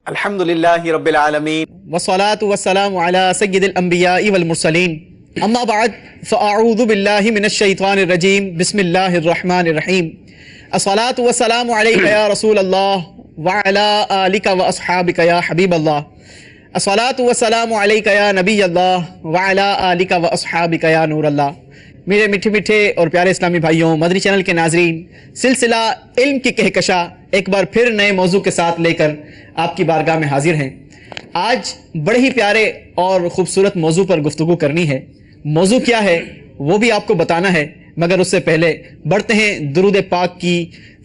الحمدللہ رب العالمین والصلاة والسلام على سید الانبیاء والمرسلین اما بعد فاعوذ باللہ من الشیطان الرجیم بسم اللہ الرحمن الرحیم الصلاة والسلام علیک یا رسول اللہ وعلا آلک واصحابک یا حبیب اللہ الصلاة والسلام علیک یا نبی اللہ وعلا آلک واصحابک یا نور اللہ۔ میرے میٹھے میٹھے اور پیارے اسلامی بھائیوں، مدنی چینل کے ناظرین، سلسلہ علم کی کہکشاں ایک بار پھر نئے موضوع کے ساتھ لے کر آپ کی بارگاہ میں حاضر ہیں۔ آج بڑے ہی پیارے اور خوبصورت موضوع پر گفتگو کرنی ہے۔ موضوع کیا ہے وہ بھی آپ کو بتانا ہے، مگر اس سے پہلے بڑھتے ہیں درود پاک کی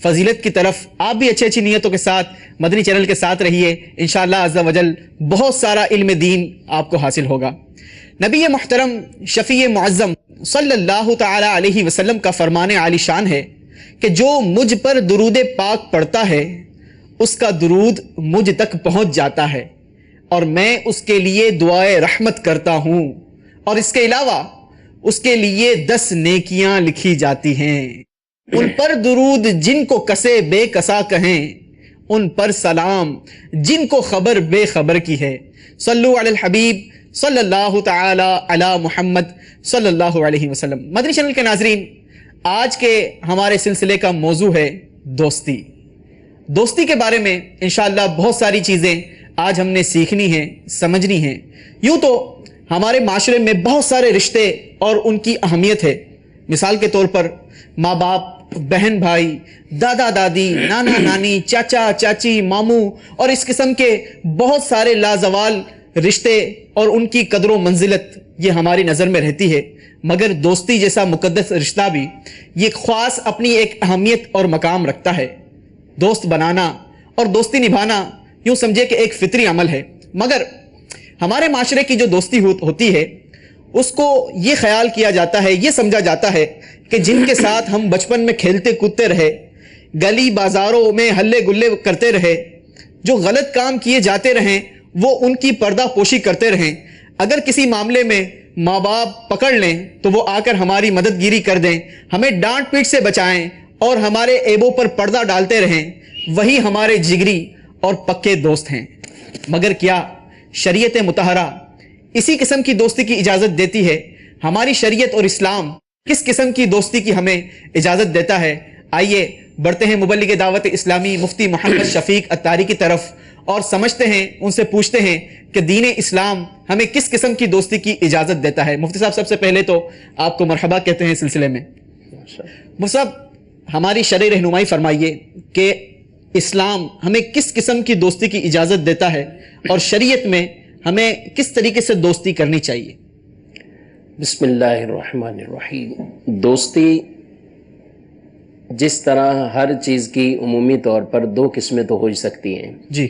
فضیلت کی طرف۔ آپ بھی اچھی اچھی نیتوں کے ساتھ مدنی چینل کے ساتھ رہیے، انشاءاللہ عز و جل بہت سارا علم دین آپ کو حاصل ہوگا۔ نبی محترم شفیع معظم صلی اللہ تعالی علیہ وسلم کا فرمان عالی شان ہے کہ جو مجھ پر درود پاک پڑھتا ہے اس کا درود مجھ تک پہنچ جاتا ہے اور میں اس کے لیے دعائے رحمت کرتا ہوں، اور اس کے علاوہ اس کے لیے 10 نیکیاں لکھی جاتی ہیں۔ ان پر درود جن کو کسے بے کسا کہیں، ان پر سلام جن کو خبر بے خبر کی ہے۔ صلو علی الحبیب صلی اللہ تعالی علی محمد صلی اللہ علیہ وسلم۔ مدنی چینل کے ناظرین، آج کے ہمارے سلسلے کا موضوع ہے دوستی۔ دوستی کے بارے میں انشاءاللہ بہت ساری چیزیں آج ہم نے سیکھنی ہیں، سمجھنی ہیں۔ یوں تو ہمارے معاشرے میں بہت سارے رشتے اور ان کی اہمیت ہے۔ مثال کے طور پر ماں باپ، بہن بھائی، دادا دادی، نانا نانی، چاچا چاچی، ماموں اور اس قسم کے بہت سارے لازوال رشتے اور ان کی قدر و منزلت یہ ہماری نظر میں رہتی ہے، مگر دوستی جیسا مقدس رشتہ بھی یہ خاص اپنی ایک اہمیت اور مقام رکھتا ہے۔ دوست بنانا اور دوستی نبھانا یوں سمجھے کہ ایک فطری عمل ہے، مگر ہمارے معاشرے کی جو دوستی ہوتی ہے اس کو یہ خیال کیا جاتا ہے، یہ سمجھا جاتا ہے کہ جن کے ساتھ ہم بچپن میں کھیلتے کودتے رہے، گلی بازاروں میں ہلے گلے کرتے رہے، جو غلط کام کیے جاتے رہیں وہ ان کی پردہ پوشی کرتے رہیں، اگر کسی معاملے میں ماں باپ پکڑ لیں تو وہ آ کر ہماری مدد گیری کر دیں، ہمیں ڈانٹ پیٹ سے بچائیں اور ہمارے عیبوں پر پردہ ڈالتے رہیں، وہی ہمارے جگری اور پکے دوست ہیں۔ مگر کیا شریعت مطہرہ اسی قسم کی دوستی کی اجازت دیتی ہے؟ ہماری شریعت اور اسلام کس قسم کی دوستی کی ہمیں اجازت دیتا ہے؟ آئیے بڑھتے ہیں مبلغ دعوت اسلامی مفتی محمد شفیق عطاری کی طرف اور سمجھتے ہیں، ان سے پوچھتے ہیں کہ دین اسلام ہمیں کس قسم کی دوستی کی اجازت دیتا ہے۔ مفتی صاحب، سب سے پہلے تو آپ کو مرحبا کہتے ہیں سلسلے میں۔ مفتی صاحب، ہماری شرعی رہنمائی فرمائیے کہ اسلام ہمیں کس قسم کی دوستی کی اجازت دیتا ہے اور شریعت میں ہمیں کس طریقے سے دوستی کرنی چاہیے؟ بسم اللہ الرحمن الرحیم۔ دوستی جس طرح ہر چیز کی عمومی طور پر 2 قسمیں تو ہو ہی سکتی ہیں، جی،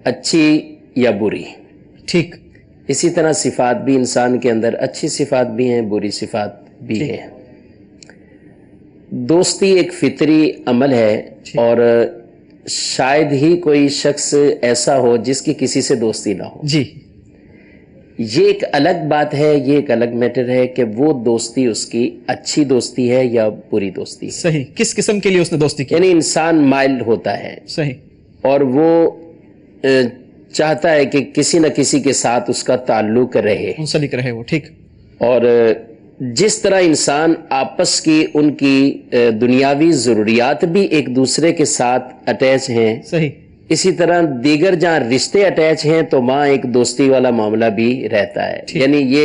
اچھی یا بری، ٹھیک، اسی طرح صفات بھی انسان کے اندر اچھی صفات بھی ہیں، بری صفات بھی ہیں۔ دوستی ایک فطری عمل ہے اور شاید ہی کوئی شخص ایسا ہو جس کی کسی سے دوستی نہ ہو۔ جی، یہ ایک الگ بات ہے، یہ ایک الگ میٹر ہے کہ وہ دوستی اس کی اچھی دوستی ہے یا بری دوستی ہے۔ صحیح، کس قسم کے لیے اس نے دوستی کی؟ یعنی انسان مائل ہوتا ہے صحیح، اور وہ چاہتا ہے کہ کسی نہ کسی کے ساتھ اس کا تعلق رہے، منسلک رہے وہ، ٹھیک۔ اور جس طرح انسان آپس کی ان کی دنیاوی ضروریات بھی ایک دوسرے کے ساتھ اٹیچ ہیں، صحیح، اسی طرح دیگر جہاں رشتے اٹیچ ہیں تو وہاں ایک دوستی والا معاملہ بھی رہتا ہے۔ یعنی یہ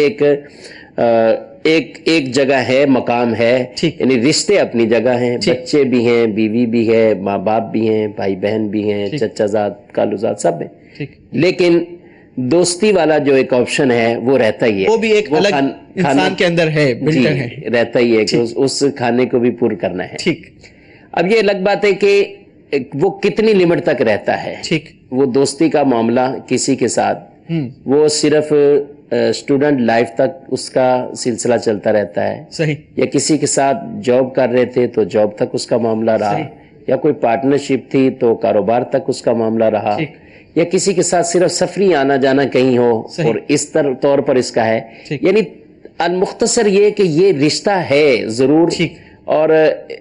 ایک جگہ ہے، مقام ہے، یعنی رشتے اپنی جگہ ہیں، بچے بھی ہیں، بیوی بھی ہے، ماں باپ بھی ہیں، بھائی بہن بھی ہیں، چچا زاد، کالو زاد، سب ہیں، لیکن دوستی والا جو ایک آپشن ہے وہ رہتا ہی ہے، وہ بھی ایک الگ انسان کے اندر ہے، بلٹن ہے، رہتا ہی ہے کہ اس کھانے کو بھی پور کرنا ہے۔ ٹھیک، اب یہ الگ بات ہے کہ وہ کتنی لمٹ تک رہتا ہے۔ ٹھیک، وہ دوستی کا معاملہ کسی کے ساتھ وہ صرف اسٹوڈنٹ لائف تک اس کا سلسلہ چلتا رہتا ہے، صحیح، یا کسی کے ساتھ جاب کر رہے تھے تو جاب تک اس کا معاملہ رہا، یا کوئی پارٹنرشپ تھی تو کاروبار تک اس کا معاملہ رہا، یا کسی کے ساتھ صرف سفری آنا جانا کہیں ہو اور اس طور پر اس کا ہے۔ یعنی المختصر یہ کہ یہ رشتہ ہے ضرور، اور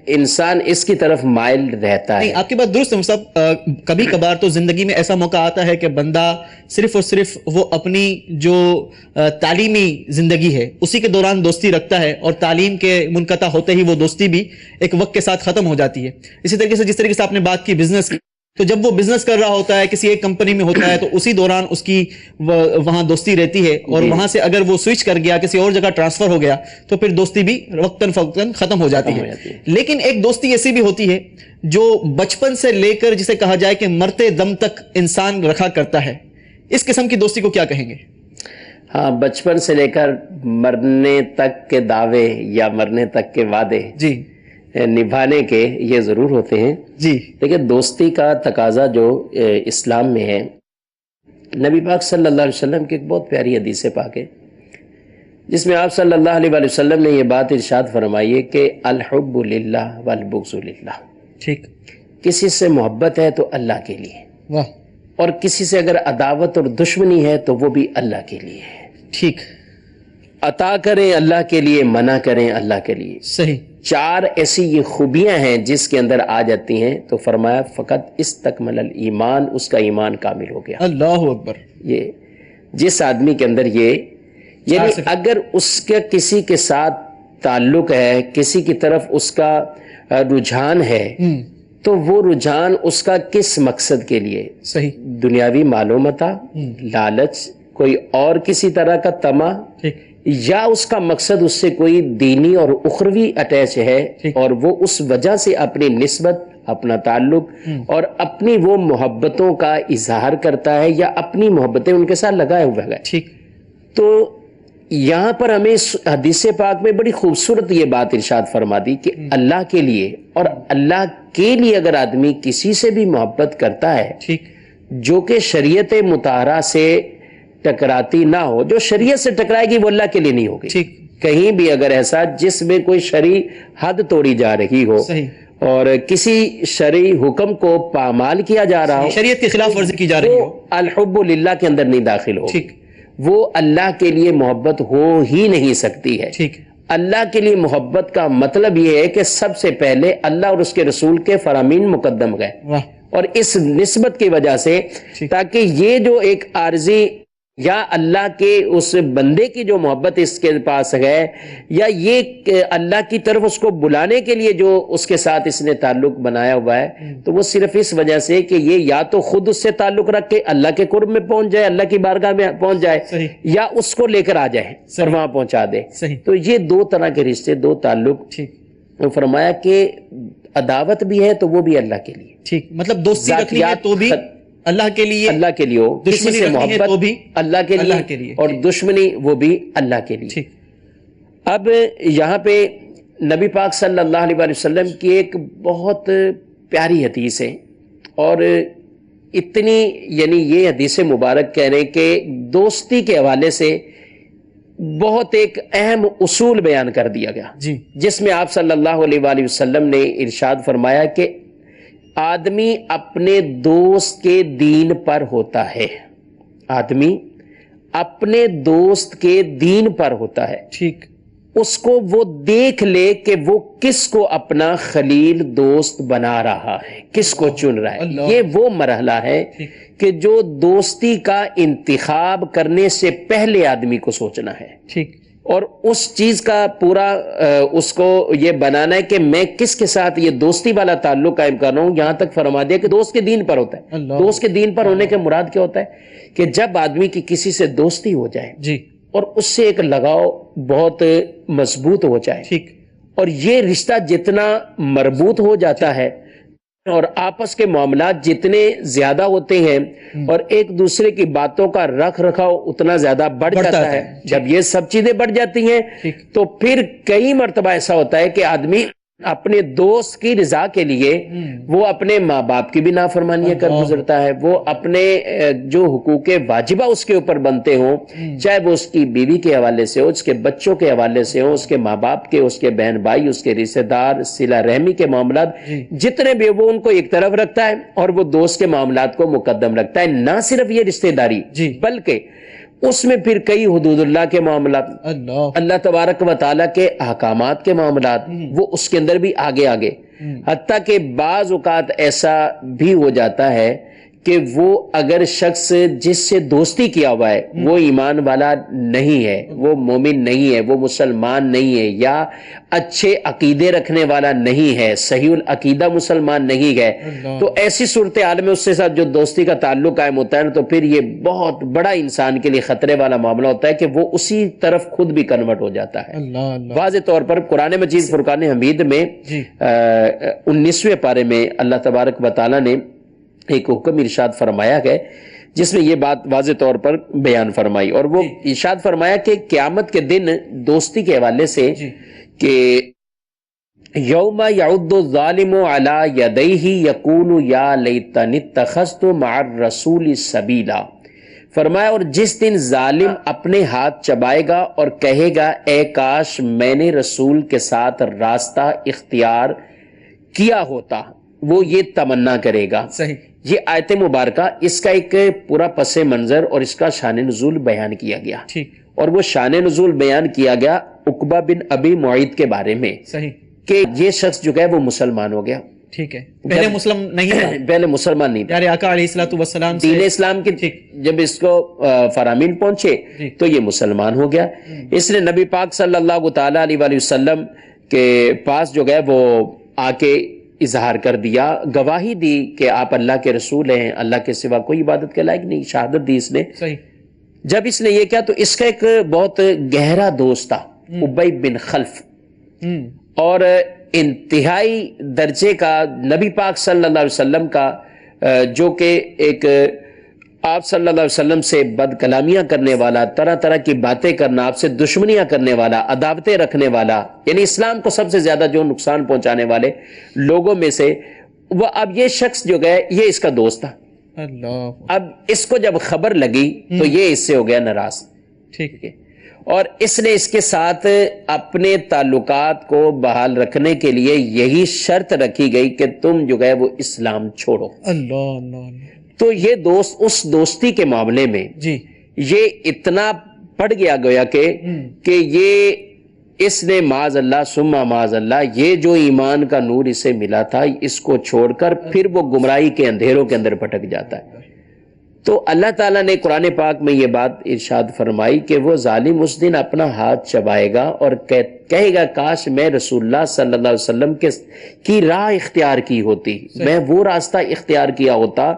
انسان اس کی طرف مائل رہتا ہے. نہیں، آپ کی بات درست ہے مفتی صاحب. کبھی کبھار تو زندگی میں ایسا موقع آتا ہے کہ بندہ صرف اور صرف وہ اپنی جو تعلیمی زندگی ہے اسی کے دوران دوستی رکھتا ہے، اور تعلیم کے منقطع ہوتے ہی وہ دوستی بھی ایک وقت کے ساتھ ختم ہو جاتی ہے. اسی طریقے سے جس طریقے سے آپ نے بات کی بزنس کی، تو جب وہ بزنس کر رہا ہوتا ہے کسی ایک کمپنی میں ہوتا ہے تو اسی دوران اس کی وہاں دوستی رہتی ہے، اور وہاں سے اگر وہ سوئچ کر گیا کسی اور جگہ ٹرانسفر ہو گیا تو پھر دوستی بھی وقتاً فوقتاً ختم ہو جاتی ہے. لیکن ایک دوستی ایسی بھی ہوتی ہے جو بچپن سے لے کر جسے کہا جائے کہ مرتے دم تک انسان رکھا کرتا ہے. اس قسم کی دوستی کو کیا کہیں گے؟ ہاں، بچپن سے لے کر مرنے تک کے دعوے یا مرنے تک کے وعدے جی نبھانے کے یہ ضرور ہوتے ہیں. جی لیکن دوستی کا تقاضا جو اسلام میں ہے، نبی پاک صلی اللہ علیہ وسلم کی ایک بہت پیاری حدیث پاک ہے جس میں آپ صلی اللہ علیہ وسلم نے یہ بات ارشاد فرمائی ہے کہ الحب للہ والبغض للہ. ٹھیک. کسی سے محبت ہے تو اللہ کے لیے، واہ. اور کسی سے اگر عداوت اور دشمنی ہے تو وہ بھی اللہ کے لیے ہے. ٹھیک. عطا کریں اللہ کے لیے، منع کریں اللہ کے لیے. صحیح. 4 ایسی یہ خوبیاں ہیں جس کے اندر آ جاتی ہیں تو فرمایا فقط استکمل الایمان، اس کا ایمان کامل ہو گیا. اللہ اکبر. یہ جس آدمی کے اندر یہ، یعنی اگر اس کے کسی کے ساتھ تعلق ہے، کسی کی طرف اس کا رجحان ہے، تو وہ رجحان اس کا کس مقصد کے لیے؟ صحیح. دنیاوی معلومات، لالچ، کوئی اور کسی طرح کا طمع، یا اس کا مقصد اس سے کوئی دینی اور اخروی اٹیچ ہے اور وہ اس وجہ سے اپنی نسبت، اپنا تعلق اور اپنی وہ محبتوں کا اظہار کرتا ہے یا اپنی محبتیں ان کے ساتھ لگائے ہوئے ہے. ٹھیک. تو یہاں پر ہمیں حدیث پاک میں بڑی خوبصورت یہ بات ارشاد فرما دی کہ اللہ کے لیے، اور اللہ کے لیے اگر آدمی کسی سے بھی محبت کرتا ہے ٹھیک، جو کہ شریعت مطہرہ سے ٹکراتی نہ ہو، جو شریعت سے ٹکرائے گی وہ اللہ کے لیے نہیں ہوگی. ٹھیک. کہیں بھی اگر ایسا جس میں کوئی شرعی حد توڑی جا رہی ہو، صحیح، اور کسی شرعی حکم کو پامال کیا جا رہا ہو، شریعت کی خلاف ورزی کی جا رہی ہو، الحب للہ کے اندر نہیں داخل ہو. ٹھیک. وہ اللہ کے لیے محبت ہو ہی نہیں سکتی ہے. ٹھیک. اللہ کے لیے محبت کا مطلب یہ ہے کہ سب سے پہلے اللہ اور اس کے رسول کے فرامین مقدم گئے، واہ. اور اس نسبت کی وجہ سے تاکہ یہ جو ایک عارضی یا اللہ کے اس بندے کی جو محبت اس کے پاس ہے، یا یہ اللہ کی طرف اس کو بلانے کے لیے جو اس کے ساتھ اس نے تعلق بنایا ہوا ہے، تو وہ صرف اس وجہ سے کہ یہ یا تو خود اس سے تعلق رکھ کے اللہ کے قرب میں پہنچ جائے، اللہ کی بارگاہ میں پہنچ جائے، یا اس کو لے کر آ جائے اور وہاں پہنچا دے. تو یہ 2 طرح کے رشتے، 2 تعلق. فرمایا کہ عداوت بھی ہے تو وہ بھی اللہ کے لیے. ٹھیک. مطلب دوستی رکھنی ہے تو بھی اللہ کے لیے، اللہ کے لیے ہو، کسی سے محبت وہ بھی اللہ کے لیے، اور دشمنی وہ بھی اللہ کے لیے. اب یہاں پہ نبی پاک صلی اللہ علیہ وسلم کی ایک بہت پیاری حدیث ہے، اور اتنی یعنی یہ حدیث مبارک کہہ رہے ہیں کہ دوستی کے حوالے سے بہت ایک اہم اصول بیان کر دیا گیا، جس میں آپ صلی اللہ علیہ وسلم نے ارشاد فرمایا کہ آدمی اپنے دوست کے دین پر ہوتا ہے. آدمی اپنے دوست کے دین پر ہوتا ہے. ٹھیک. اس کو وہ دیکھ لے کہ وہ کس کو اپنا خلیل دوست بنا رہا ہے، کس کو چن رہا ہے. یہ وہ مرحلہ ہے کہ جو دوستی کا انتخاب کرنے سے پہلے آدمی کو سوچنا ہے. ٹھیک. اور اس چیز کا پورا اس کو یہ بنانا ہے کہ میں کس کے ساتھ یہ دوستی والا تعلق قائم کر رہا ہوں. یہاں تک فرما دیا کہ دوست کے دین پر ہوتا ہے. دوست کے دین پر ہونے کے مراد کیا ہوتا ہے کہ جب آدمی کی کسی سے دوستی ہو جائے اور اس سے ایک لگاؤ بہت مضبوط ہو جائے، اور یہ رشتہ جتنا مربوط ہو جاتا ہے اور آپس کے معاملات جتنے زیادہ ہوتے ہیں اور ایک دوسرے کی باتوں کا رکھ رکھاؤ اتنا زیادہ بڑھ جاتا ہے. جب یہ سب چیزیں بڑھ جاتی ہیں تو پھر کئی مرتبہ ایسا ہوتا ہے کہ آدمی اپنے دوست کی رضا کے لیے وہ اپنے ماں باپ کی بھی نافرمانیاں کر گزرتا ہے، وہ اپنے جو حقوق واجبہ اس کے اوپر بنتے ہوں، چاہے وہ اس کی بیوی کے حوالے سے ہو، اس کے بچوں کے حوالے سے ہو، اس کے ماں باپ کے، اس کے بہن بھائی، اس کے رشتہ دار، صلہ رحمی کے معاملات جتنے بھی وہ ان کو ایک طرف رکھتا ہے اور وہ دوست کے معاملات کو مقدم رکھتا ہے. نہ صرف یہ رشتہ داری بلکہ اس میں پھر کئی حدود اللہ کے معاملات، اللہ تبارک و تعالیٰ کے احکامات کے معاملات، وہ اس کے اندر بھی آگے آگے، حتیٰ کہ بعض اوقات ایسا بھی ہو جاتا ہے کہ وہ اگر شخص جس سے دوستی کیا ہوا ہے وہ ایمان والا نہیں ہے، وہ مومن نہیں ہے، وہ مسلمان نہیں ہے، یا اچھے عقیدے رکھنے والا نہیں ہے، صحیح العقیدہ مسلمان نہیں ہے، تو ایسی صورتحال میں اس کے ساتھ جو دوستی کا تعلق قائم ہوتا ہے تو پھر یہ بہت بڑا انسان کے لیے خطرے والا معاملہ ہوتا ہے کہ وہ اسی طرف خود بھی کنورٹ ہو جاتا ہے۔ واضح طور پر قرآن مجید فرقان حمید میں 19ویں پارے میں اللہ تبارک و تعالیٰ نے ایک حکم ارشاد فرمایا ہے جس میں یہ بات واضح طور پر بیان فرمائی، اور وہ ارشاد فرمایا کہ قیامت کے دن دوستی کے حوالے سے کہ یوم یعض الظالم علی یدیہ یقول یا لیتنی اتخذت مع الرسول سبیلا، فرمایا اور جس دن ظالم اپنے ہاتھ چبائے گا اور کہے گا اے کاش میں نے رسول کے ساتھ راستہ اختیار کیا ہوتا، وہ یہ تمنا کرے گا۔ صحیح، یہ آیت مبارکہ اس کا ایک پورا پس منظر اور اس کا شان نزول بیان کیا گیا، اور وہ شان نزول بیان کیا گیا عقبہ بن ابی معیط کے بارے میں، صحیح، کہ یہ شخص جو ہے وہ مسلمان ہو گیا، ٹھیک ہے، پہلے مسلم نہیں تھا، پہلے مسلمان نہیں تھا، پیارے آقا علیہ الصلوۃ والسلام سے دین اسلام کے جب اس کو فرامین پہنچے تو یہ مسلمان ہو گیا۔ اس نے نبی پاک صلی اللہ تعالیٰ علیہ وآلہ وسلم کے پاس جو ہے وہ آ کے اظہار کر دیا، گواہی دی کہ آپ اللہ کے رسول ہیں، اللہ کے سوا کوئی عبادت کے لائق نہیں، شہادت دی اس نے۔ صحیح، جب اس نے یہ کیا تو اس کا ایک بہت گہرا دوست تھا ابی بن خلف، اور انتہائی درجے کا نبی پاک صلی اللہ علیہ وسلم کا جو کہ ایک آپ صلی اللہ علیہ وسلم سے بد کلامیاں کرنے والا، طرح طرح کی باتیں کرنا، آپ سے دشمنیاں کرنے والا، عداوتیں رکھنے والا، یعنی اسلام کو سب سے زیادہ جو نقصان پہنچانے والے لوگوں میں سے وہ، اب یہ شخص جو گئے یہ اس کا دوست تھا۔ اب اس کو جب خبر لگی تو یہ اس سے ہو گیا ناراض، ٹھیک ہے، اور اس نے اس کے ساتھ اپنے تعلقات کو بحال رکھنے کے لیے یہی شرط رکھی گئی کہ تم جو گئے وہ اسلام چھوڑو۔ تو یہ دوست اس دوستی کے معاملے میں یہ اتنا پڑ گیا کہ یہ اس نے معاذ اللہ ثم معاذ اللہ یہ جو ایمان کا نور اسے ملا تھا اس کو چھوڑ کر پھر وہ گمراہی کے اندھیروں کے اندر بھٹک جاتا ہے۔ تو اللہ تعالیٰ نے قرآن پاک میں یہ بات ارشاد فرمائی کہ وہ ظالم اس دن اپنا ہاتھ چبائے گا اور کہے گا کاش میں رسول اللہ صلی اللہ علیہ وسلم کی راہ اختیار کی ہوتی، میں وہ راستہ اختیار کیا ہوتا۔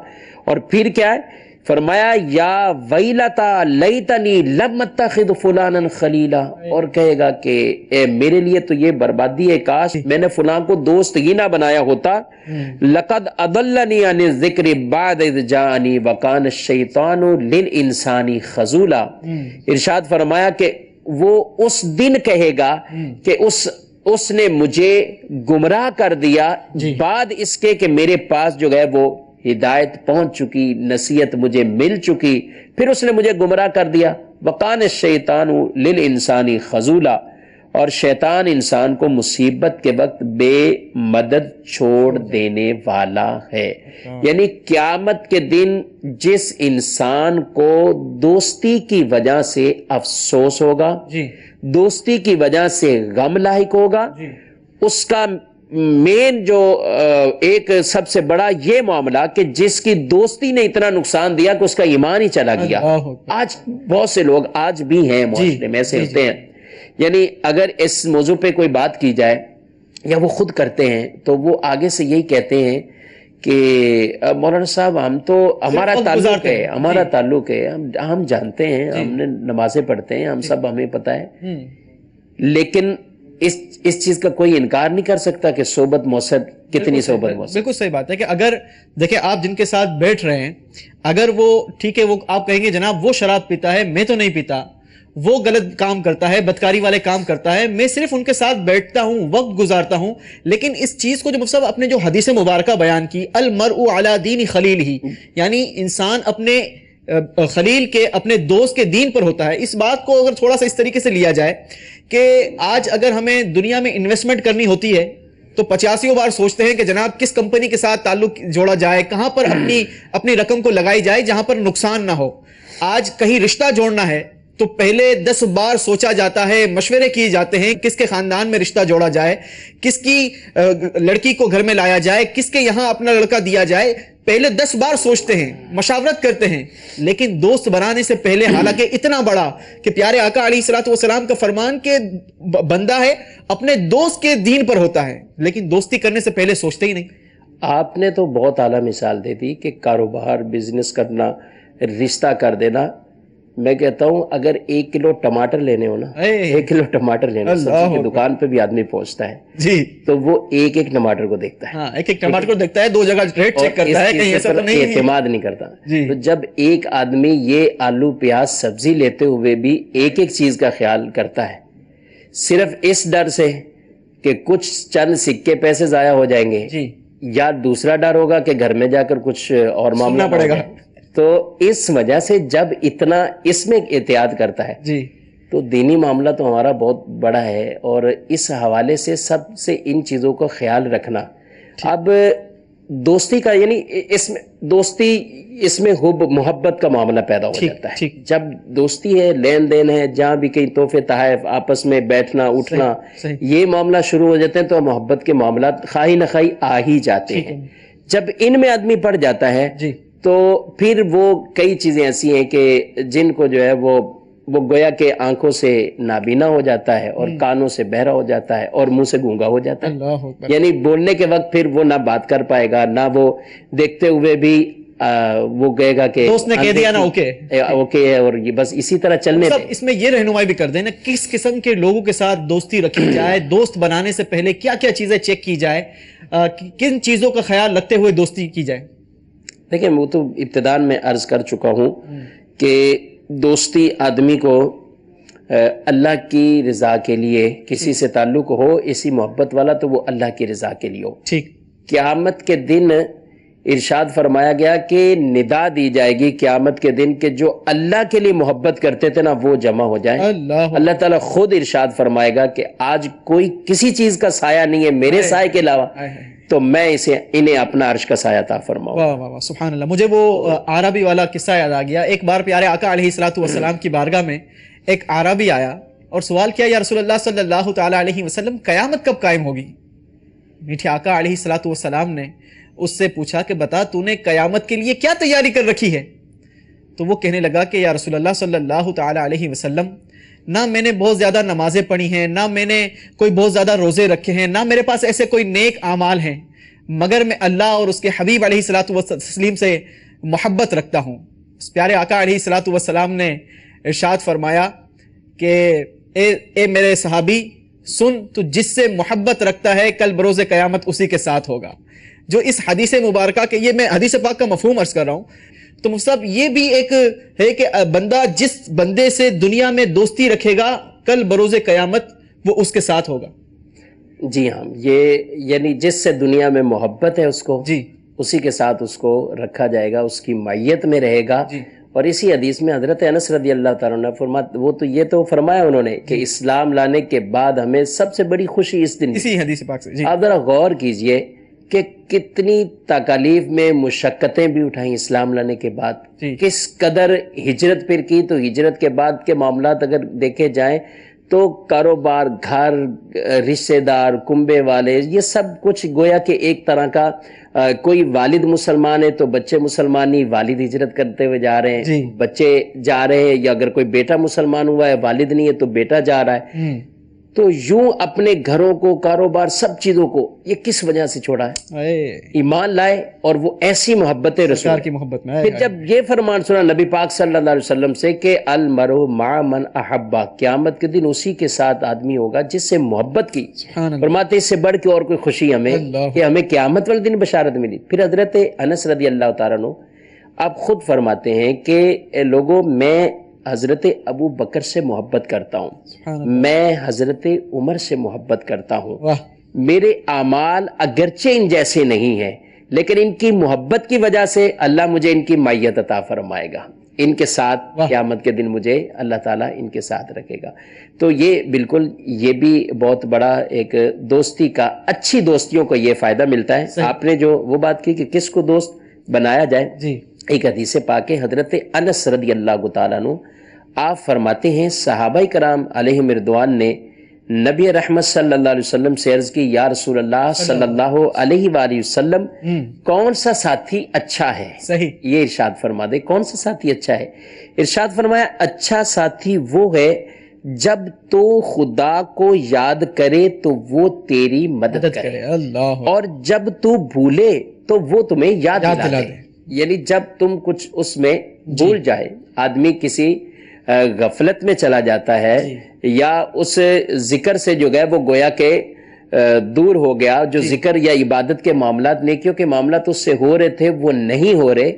اور پھر کیا ہے فرمایا یا ویلتا لیتنی لم اتخذ فلانا خلیلا، اور کہے گا کہ اے میرے لیے تو یہ بربادی ہے، کاش میں نے فلاں کو دوست ہی نہ بنایا ہوتا۔ لقد اضلنی عن الذکر بعد اذ جاءنی وکان الشیطان للانسان خذولا، ارشاد فرمایا کہ وہ اس دن کہے گا کہ اس نے مجھے گمراہ کر دیا بعد اس کے کہ میرے پاس جو ہے وہ ہدایت پہنچ چکی، نصیحت مجھے مل چکی، پھر اس نے مجھے گمراہ کر دیا۔ وَقَانَ الشَّيْطَانُ لِلْإِنسَانِ خَذُولًا، اور شیطان انسان کو مصیبت کے وقت بے مدد چھوڑ دینے والا ہے۔ یعنی قیامت کے دن جس انسان کو دوستی کی وجہ سے افسوس ہوگا، دوستی کی وجہ سے غم لاحق ہوگا، اس کا مین جو ایک سب سے بڑا یہ معاملہ کہ جس کی دوستی نے اتنا نقصان دیا کہ اس کا ایمان ہی چلا گیا۔ آج بہت سے لوگ آج بھی ہیں معاشرے میں ایسے ہوتے ہیں، یعنی اگر اس موضوع پہ کوئی بات کی جائے یا وہ خود کرتے ہیں تو وہ آگے سے یہی کہتے ہیں کہ مولانا صاحب ہم تو ہمارا تعلق ہے ہم جانتے ہیں، ہم نے نمازیں پڑھتے ہیں، ہم سب ہمیں پتہ ہے، لیکن اس چیز کا کوئی انکار نہیں کر سکتا کہ صحبت موثر کتنی صحبت موثر۔ بالکل صحیح بات ہے کہ اگر دیکھیں آپ جن کے ساتھ بیٹھ رہے ہیں، اگر وہ ٹھیک ہے وہ آپ کہیں گے جناب وہ شراب پیتا ہے میں تو نہیں پیتا، وہ غلط کام کرتا ہے، بدکاری والے کام کرتا ہے، میں صرف ان کے ساتھ بیٹھتا ہوں، وقت گزارتا ہوں، لیکن اس چیز کو جو مفتی صاحب اپنے جو حدیث مبارکہ بیان کی المرء علی دین خلیلہ، یعنی انسان اپنے خلیل کے اپنے دوست کے دین پر ہوتا ہے، اس بات کو اگر تھوڑا سا اس طریقے سے لیا جائے کہ آج اگر ہمیں دنیا میں انویسٹمنٹ کرنی ہوتی ہے تو 85 بار سوچتے ہیں کہ جناب کس کمپنی کے ساتھ تعلق جوڑا جائے, کہاں پر اپنی رقم کو لگائی جائے جہاں پر نقصان نہ ہو. آج کہیں رشتہ جوڑنا ہے تو پہلے 10 بار سوچا جاتا ہے, مشورے کیے جاتے ہیں کس کے خاندان میں رشتہ جوڑا جائے, کس کی لڑکی کو گھر میں لایا جائے, کس کے یہاں اپنا لڑکا دیا جائے. پہلے 10 بار سوچتے ہیں, مشاورت کرتے ہیں. لیکن دوست بنانے سے پہلے, حالانکہ اتنا بڑا کہ پیارے آقا علیہ الصلوۃ والسلام کا فرمان کہ بندہ ہے اپنے دوست کے دین پر ہوتا ہے, لیکن دوستی کرنے سے پہلے سوچتے ہی نہیں. آپ نے تو بہت اعلیٰ مثال دے دی کہ کاروبار, بزنس کرنا, رشتہ کر دینا. میں کہتا ہوں اگر 1 کلو ٹماٹر لینے ہو نا, 1 کلو ٹماٹر لینا, سبزی کی دکان پہ بھی آدمی پہنچتا ہے جی, تو وہ ایک ٹماٹر کو دیکھتا ہے, ایک ٹماٹر کو دیکھتا ہے, 2 جگہ ریٹ چیک کرتا ہے, کہیں ایسا تو نہیں ہے, اعتماد نہیں کرتا. تو جب ایک آدمی یہ آلو پیاز سبزی لیتے ہوئے بھی ایک چیز کا خیال کرتا ہے, صرف اس ڈر سے کہ کچھ چند سکے پیسے ضائع ہو جائیں گے, یا دوسرا ڈر ہوگا کہ گھر میں جا کر کچھ اور معاملہ پڑے گا, تو اس وجہ سے جب اتنا اس میں احتیاط کرتا ہے جی, تو دینی معاملہ تو ہمارا بہت بڑا ہے. اور اس حوالے سے سب سے ان چیزوں کا خیال رکھنا. اب دوستی کا یعنی اس میں حب محبت کا معاملہ پیدا ہو جاتا ہے. جب دوستی ہے, لین دین ہے, جہاں بھی کہیں تحفے تحائف, آپس میں بیٹھنا اٹھنا, یہ معاملہ شروع ہو جاتے ہیں تو محبت کے معاملات خواہی نہ خواہی آ ہی جاتے ہیں. جب ان میں آدمی پڑ جاتا ہے تو پھر وہ کئی چیزیں ایسی ہیں کہ جن کو جو ہے وہ گویا کہ آنکھوں سے نابینا ہو جاتا ہے, اور کانوں سے بہرا ہو جاتا ہے, اور منہ سے گونگا ہو جاتا ہے. یعنی بولنے کے وقت پھر وہ نہ بات کر پائے گا, نہ وہ دیکھتے ہوئے بھی وہ کہے گا کہ دوست نے کہہ دیا نا اوکے ہے, اور یہ بس اسی طرح چلنے دیں. اس میں یہ رہنمائی بھی کر دینا کس قسم کے لوگوں کے ساتھ دوستی رکھی جائے, دوست بنانے سے پہلے کیا کیا چیزیں چیک کی جائے, کن چیزوں کا خیال رکھتے ہوئے دوستی کی جائے. دیکھیں, وہ تو ابتدان میں عرض کر چکا ہوں کہ دوستی آدمی کو اللہ کی رضا کے لیے کسی سے تعلق ہو, اسی محبت والا, تو وہ اللہ کی رضا کے لیے ہو. ٹھیک. قیامت کے دن ارشاد فرمایا گیا کہ ندا دی جائے گی قیامت کے دن کہ جو اللہ کے لیے محبت کرتے تھے نا وہ جمع ہو جائیں. اللہ تعالیٰ خود ارشاد فرمائے گا کہ آج کوئی کسی چیز کا سایہ نہیں ہے میرے سائے کے علاوہ, تو میں انہیں اپنا عرش کا سایہ عطا فرماؤں. واہ واہ واہ, سبحان اللہ. مجھے وہ عربی والا قصہ یاد آ گیا. ایک بار پیارے آقا علیہ الصلوۃ والسلام کی بارگاہ میں ایک عربی آیا اور سوال کیا, یا رسول اللہ صلی اللہ تعالی علیہ وسلم قیامت کب قائم ہوگی؟ میٹھے آقا علیہ الصلوۃ والسلام نے اس سے پوچھا کہ بتا تو نے قیامت کے لیے کیا تیاری کر رکھی ہے؟ تو وہ کہنے لگا کہ یا رسول اللہ صلی اللہ تعالی علیہ وسلم, نہ میں نے بہت زیادہ نمازیں پڑھی ہیں, نہ میں نے کوئی بہت زیادہ روزے رکھے ہیں, نہ میرے پاس ایسے کوئی نیک اعمال ہیں, مگر میں اللہ اور اس کے حبیب علیہ الصلوۃ والتسلیم سے محبت رکھتا ہوں. اس پیارے آقا علیہ الصلوۃ والسلام نے ارشاد فرمایا کہ اے میرے صحابی سن, تو جس سے محبت رکھتا ہے کل بروز قیامت اسی کے ساتھ ہوگا. جو اس حدیث مبارکہ کے, یہ میں حدیث پاک کا مفہوم عرض کر رہا ہوں, تو مصطفیٰ یہ بھی ایک ہے کہ بندہ جس بندے سے دنیا میں دوستی رکھے گا کل بروز قیامت وہ اس کے ساتھ ہوگا. جی ہاں, یہ یعنی جس سے دنیا میں محبت ہے اس کو, جی, اسی کے ساتھ اس کو رکھا جائے گا, اس کی معیت میں رہے گا. جی. اور اسی حدیث میں حضرت انس رضی اللہ تعالیٰ عنہ وہ تو یہ تو فرمایا انہوں نے کہ اسلام لانے کے بعد ہمیں سب سے بڑی خوشی اس دن, اسی حدیث پاک سے. آپ ذرا غور کیجئے کہ کتنی تکالیف میں مشقتیں بھی اٹھائیں اسلام لانے کے بعد, کس قدر ہجرت پھر کی. تو ہجرت کے بعد کے معاملات اگر دیکھے جائیں تو کاروبار, گھر, رشتہ دار, کنبے والے, یہ سب کچھ گویا کہ ایک طرح کا کوئی والد مسلمان ہے تو بچے مسلمان نہیں, والد ہجرت کرتے ہوئے جا رہے ہیں, بچے جا رہے ہیں, یا اگر کوئی بیٹا مسلمان ہوا ہے والد نہیں ہے تو بیٹا جا رہا ہے. تو یوں اپنے گھروں کو, کاروبار, سب چیزوں کو یہ کس وجہ سے چھوڑا ہے؟ ایمان لائے اور وہ ایسی محبت رسول کی محبت میں. پھر جب یہ فرمان سنا نبی پاک صلی اللہ علیہ وسلم سے کہ المرء مع من احبہ, قیامت کے دن اسی کے ساتھ آدمی ہوگا جس سے محبت کی. فرماتے اس سے بڑھ کے اور کوئی خوشی ہمیں کہ ہمیں قیامت والے دن بشارت ملی. پھر حضرت انس رضی اللہ تعالیٰ عنہ آپ خود فرماتے ہیں کہ لوگوں, میں حضرت ابو بکر سے محبت کرتا ہوں, میں حضرت عمر سے محبت کرتا ہوں, میرے اعمال اگرچہ ان جیسے نہیں ہیں لیکن ان کی محبت کی وجہ سے اللہ مجھے ان کی معیت عطا فرمائے گا. ان کے ساتھ قیامت کے دن مجھے اللہ تعالیٰ ان کے ساتھ رکھے گا. تو یہ بالکل یہ بھی بہت بڑا ایک دوستی کا، اچھی دوستیوں کو یہ فائدہ ملتا ہے. آپ نے جو وہ بات کی کہ کس کو دوست بنایا جائے، ایک حدیث پاک ہے حضرت انس رضی اللہ تعالیٰ عنہ، آپ فرماتے ہیں صحابہ کرام علیہم رضوان نے نبی رحمت صلی اللہ علیہ وسلم سے عرض کی، یا رسول اللہ صلی اللہ علیہ وآلہ وسلم کون سا ساتھی اچھا ہے؟ یہ ارشاد فرما دے کون سا ساتھی اچھا ہے. ارشاد فرمایا اچھا ساتھی وہ ہے جب تو خدا کو یاد کرے تو وہ تیری مدد کرے، اور جب تو بھولے تو وہ تمہیں یاد دلا دے. یعنی جب تم کچھ اس میں بھول جائے، آدمی کسی غفلت میں چلا جاتا ہے یا اس ذکر سے جو گئے وہ گویا کہ دور ہو گیا، جو ذکر یا عبادت کے معاملات، نیکیوں کے معاملات اس سے ہو رہے تھے وہ نہیں ہو رہے،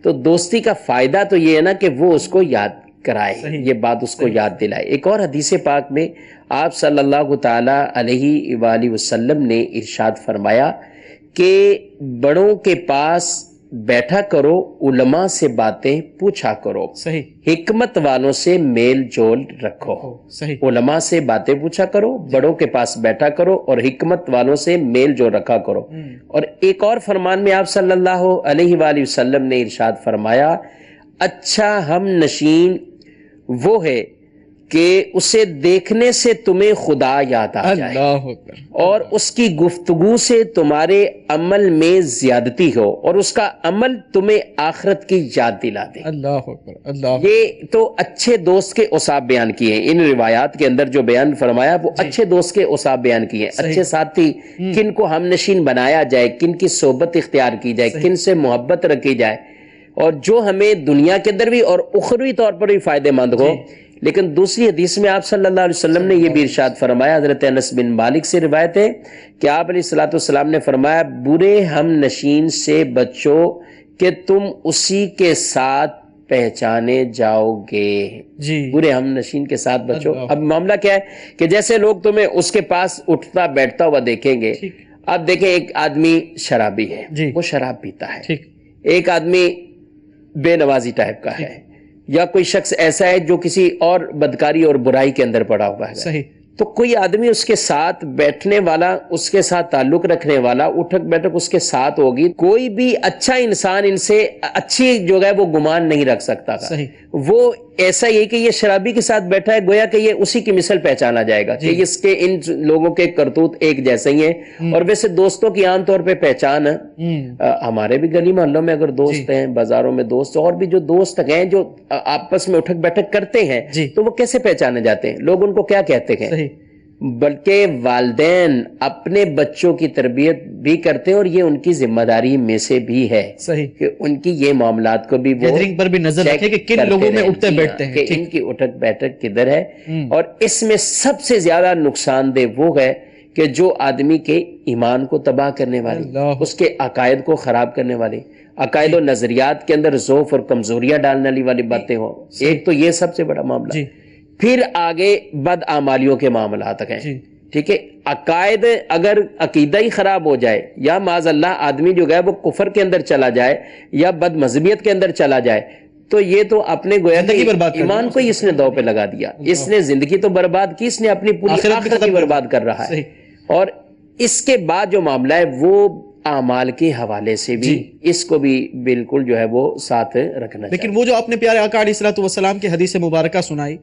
تو دوستی کا فائدہ تو یہ ہے نا کہ وہ اس کو یاد کرائے، یہ بات اس کو یاد دلائے. ایک اور حدیث پاک میں آپ صلی اللہ تعالی علیہ وآلہ وسلم نے ارشاد فرمایا کہ بڑوں کے پاس بیٹھا کرو، علماء سے باتیں پوچھا کرو، حکمت والوں سے میل جول رکھو. علماء سے باتیں پوچھا کرو، بڑوں کے پاس بیٹھا کرو، اور حکمت والوں سے میل جول رکھا کرو. اور ایک اور فرمان میں آپ صلی اللہ علیہ وآلہ وسلم نے ارشاد فرمایا اچھا ہم نشین وہ ہے کہ اسے دیکھنے سے تمہیں خدا یاد آ جائے اور اس کی گفتگو سے تمہارے عمل میں زیادتی ہو اور اس کا عمل تمہیں آخرت کی یاد دلا دے. یہ تو اچھے دوست کے اوصاف بیان کیے ہیں ان روایات کے اندر، جو بیان فرمایا وہ اچھے دوست کے اوصاف بیان کیے ہیں. اچھے ساتھی کن کو ہم نشین بنایا جائے، کن کی صحبت اختیار کی جائے، کن سے محبت رکھی جائے، اور جو ہمیں دنیا کے اندر بھی اور اخروی طور پر بھی فائدہ مند ہو. لیکن دوسری حدیث میں آپ صلی اللہ علیہ وسلم نے یہ بھی ارشاد فرمایا، حضرت انس بن مالک سے روایت ہے کہ آپ علیہ الصلوۃ والسلام نے فرمایا برے ہم نشین سے بچو کہ تم اسی کے ساتھ پہچانے جاؤ گے. برے ہم نشین کے ساتھ بچو. اب معاملہ کیا ہے کہ جیسے لوگ تمہیں اس کے پاس اٹھتا بیٹھتا ہوا دیکھیں گے. اب دیکھیں ایک آدمی شرابی ہے، وہ شراب پیتا ہے، ایک آدمی بے نوازی ٹائپ کا ہے، یا کوئی شخص ایسا ہے جو کسی اور بدکاری اور برائی کے اندر پڑا ہوا ہے. تو کوئی آدمی اس کے ساتھ بیٹھنے والا، اس کے ساتھ تعلق رکھنے والا، اٹھک بیٹھک اس کے ساتھ ہوگی. کوئی بھی اچھا انسان ان سے اچھی جو ہے وہ گمان نہیں رکھ سکتا تھا. وہ ایسا ہی کہ یہ شرابی کے ساتھ بیٹھا ہے، گویا کہ یہ اسی کی مثل پہچانا جائے گا کہ اس کے ان لوگوں کے کرتوت ایک جیسے ہی ہیں. اور ویسے دوستوں کی عام طور پہ پہچان ہمارے بھی گلی محلوں میں اگر دوست ہیں، بازاروں میں دوست، اور بھی جو دوست ہیں جو آپس میں اٹھک بیٹھک کرتے ہیں، تو وہ کیسے پہچانے جاتے ہیں؟ لوگ ان کو کیا کہتے ہیں؟ بلکہ والدین اپنے بچوں کی تربیت بھی کرتے ہیں، اور یہ ان کی ذمہ داری میں سے بھی ہے کہ ان کی یہ معاملات کو بھی وہ گیدرنگ پر بھی نظر رکھے کہ کن لوگوں میں اٹھتے بیٹھتے ہیں، کہ ان کی اٹھک بیٹھک کدھر ہے. اور اس میں سب سے زیادہ نقصان دہ وہ ہے کہ جو آدمی کے ایمان کو تباہ کرنے والی، اس کے عقائد کو خراب کرنے والی، عقائد و نظریات کے اندر ضعف اور کمزوریاں ڈالنے والی باتیں ہوں. ایک تو یہ سب سے بڑا معاملہ. پھر آگے بد اعمالیوں کے معاملات ہیں. ٹھیک ہے، عقائد اگر عقیدہ ہی خراب ہو جائے، یا معاذ اللہ آدمی جو ہے وہ کفر کے اندر چلا جائے یا بد مذہبیت کے اندر چلا جائے، تو یہ تو اپنے گویا ایمان کو ہی اس نے دو پہ لگا دیا. اس نے زندگی تو برباد کی، اس نے اپنی پوری آخرت بھی برباد کر رہا ہے. اور اس کے بعد جو معاملہ ہے وہ اعمال کے حوالے سے بھی اس کو بھی بالکل جو ہے وہ ساتھ رکھنا. لیکن وہ جو آپ نے پیارے آقا علیہ الصلوۃ والسلام کی حدیث مبارکہ سنائی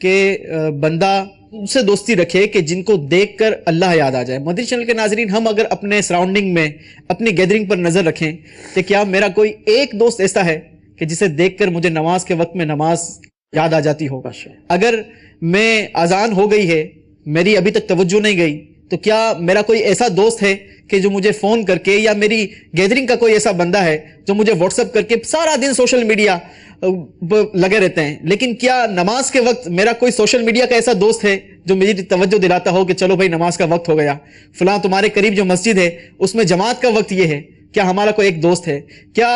کہ بندہ ان سے دوستی رکھے کہ جن کو دیکھ کر اللہ یاد آ جائے. مدنی چینل کے ناظرین، ہم اگر اپنے سراؤنڈنگ میں اپنی گیدرنگ پر نظر رکھیں کہ کیا میرا کوئی ایک دوست ایسا ہے کہ جسے دیکھ کر مجھے نماز کے وقت میں نماز یاد آ جاتی ہوگا؟ اگر میں اذان ہو گئی ہے، میری ابھی تک توجہ نہیں گئی، تو کیا میرا کوئی ایسا دوست ہے کہ جو مجھے فون کر کے، یا میری گیدرنگ کا کوئی ایسا بندہ ہے جو مجھے واٹس ایپ کر کے سارا دن سوشل میڈیا لگے رہتے ہیں، لیکن کیا نماز کے وقت میرا کوئی سوشل میڈیا کا ایسا دوست ہے جو میری توجہ دلاتا ہو کہ چلو بھائی نماز کا وقت ہو گیا، فلاں تمہارے قریب جو مسجد ہے اس میں جماعت کا وقت یہ ہے؟ کیا ہمارا کوئی ایک دوست ہے؟ کیا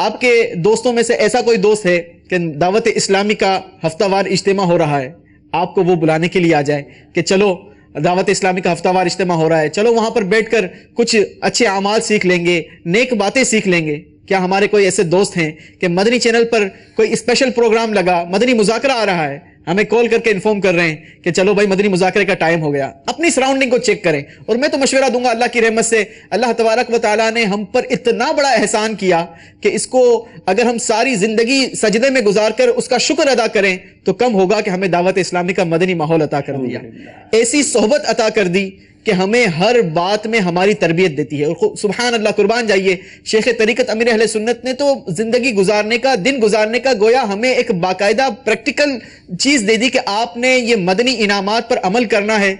آپ کے دوستوں میں سے ایسا کوئی دوست ہے کہ دعوت اسلامی کا ہفتہ وار اجتماع ہو رہا ہے، آپ کو وہ بلانے کے لیے آ جائے کہ چلو دعوت اسلامی کا ہفتہ وار اجتماع ہو رہا ہے، چلو وہاں پر بیٹھ کر کچھ اچھے اعمال سیکھ لیں گے، نیک باتیں سیکھ لیں گے؟ کیا ہمارے کوئی ایسے دوست ہیں کہ مدنی چینل پر کوئی اسپیشل پروگرام لگا, مدنی مذاکرہ آ رہا ہے, ہمیں کال کر کے انفارم کر رہے ہیں کہ چلو بھائی مدنی مذاکرے کا ٹائم ہو گیا. اپنی سراؤنڈنگ کو چیک کریں. اور میں تو مشورہ دوں گا, اللہ کی رحمت سے اللہ تبارک و تعالیٰ نے ہم پر اتنا بڑا احسان کیا کہ اس کو اگر ہم ساری زندگی سجدے میں گزار کر اس کا شکر ادا کریں تو کم ہوگا کہ ہمیں دعوت اسلامی کا مدنی ماحول عطا کر دیا, ایسی صحبت عطا کر دی کہ ہمیں ہر بات میں ہماری تربیت دیتی ہے. اور سبحان اللہ, قربان جائیے, شیخ طریقت امیر اہل سنت نے تو زندگی گزارنے کا, دن گزارنے کا گویا ہمیں ایک باقاعدہ پریکٹیکل چیز دے دی کہ آپ نے یہ مدنی انعامات پر عمل کرنا ہے.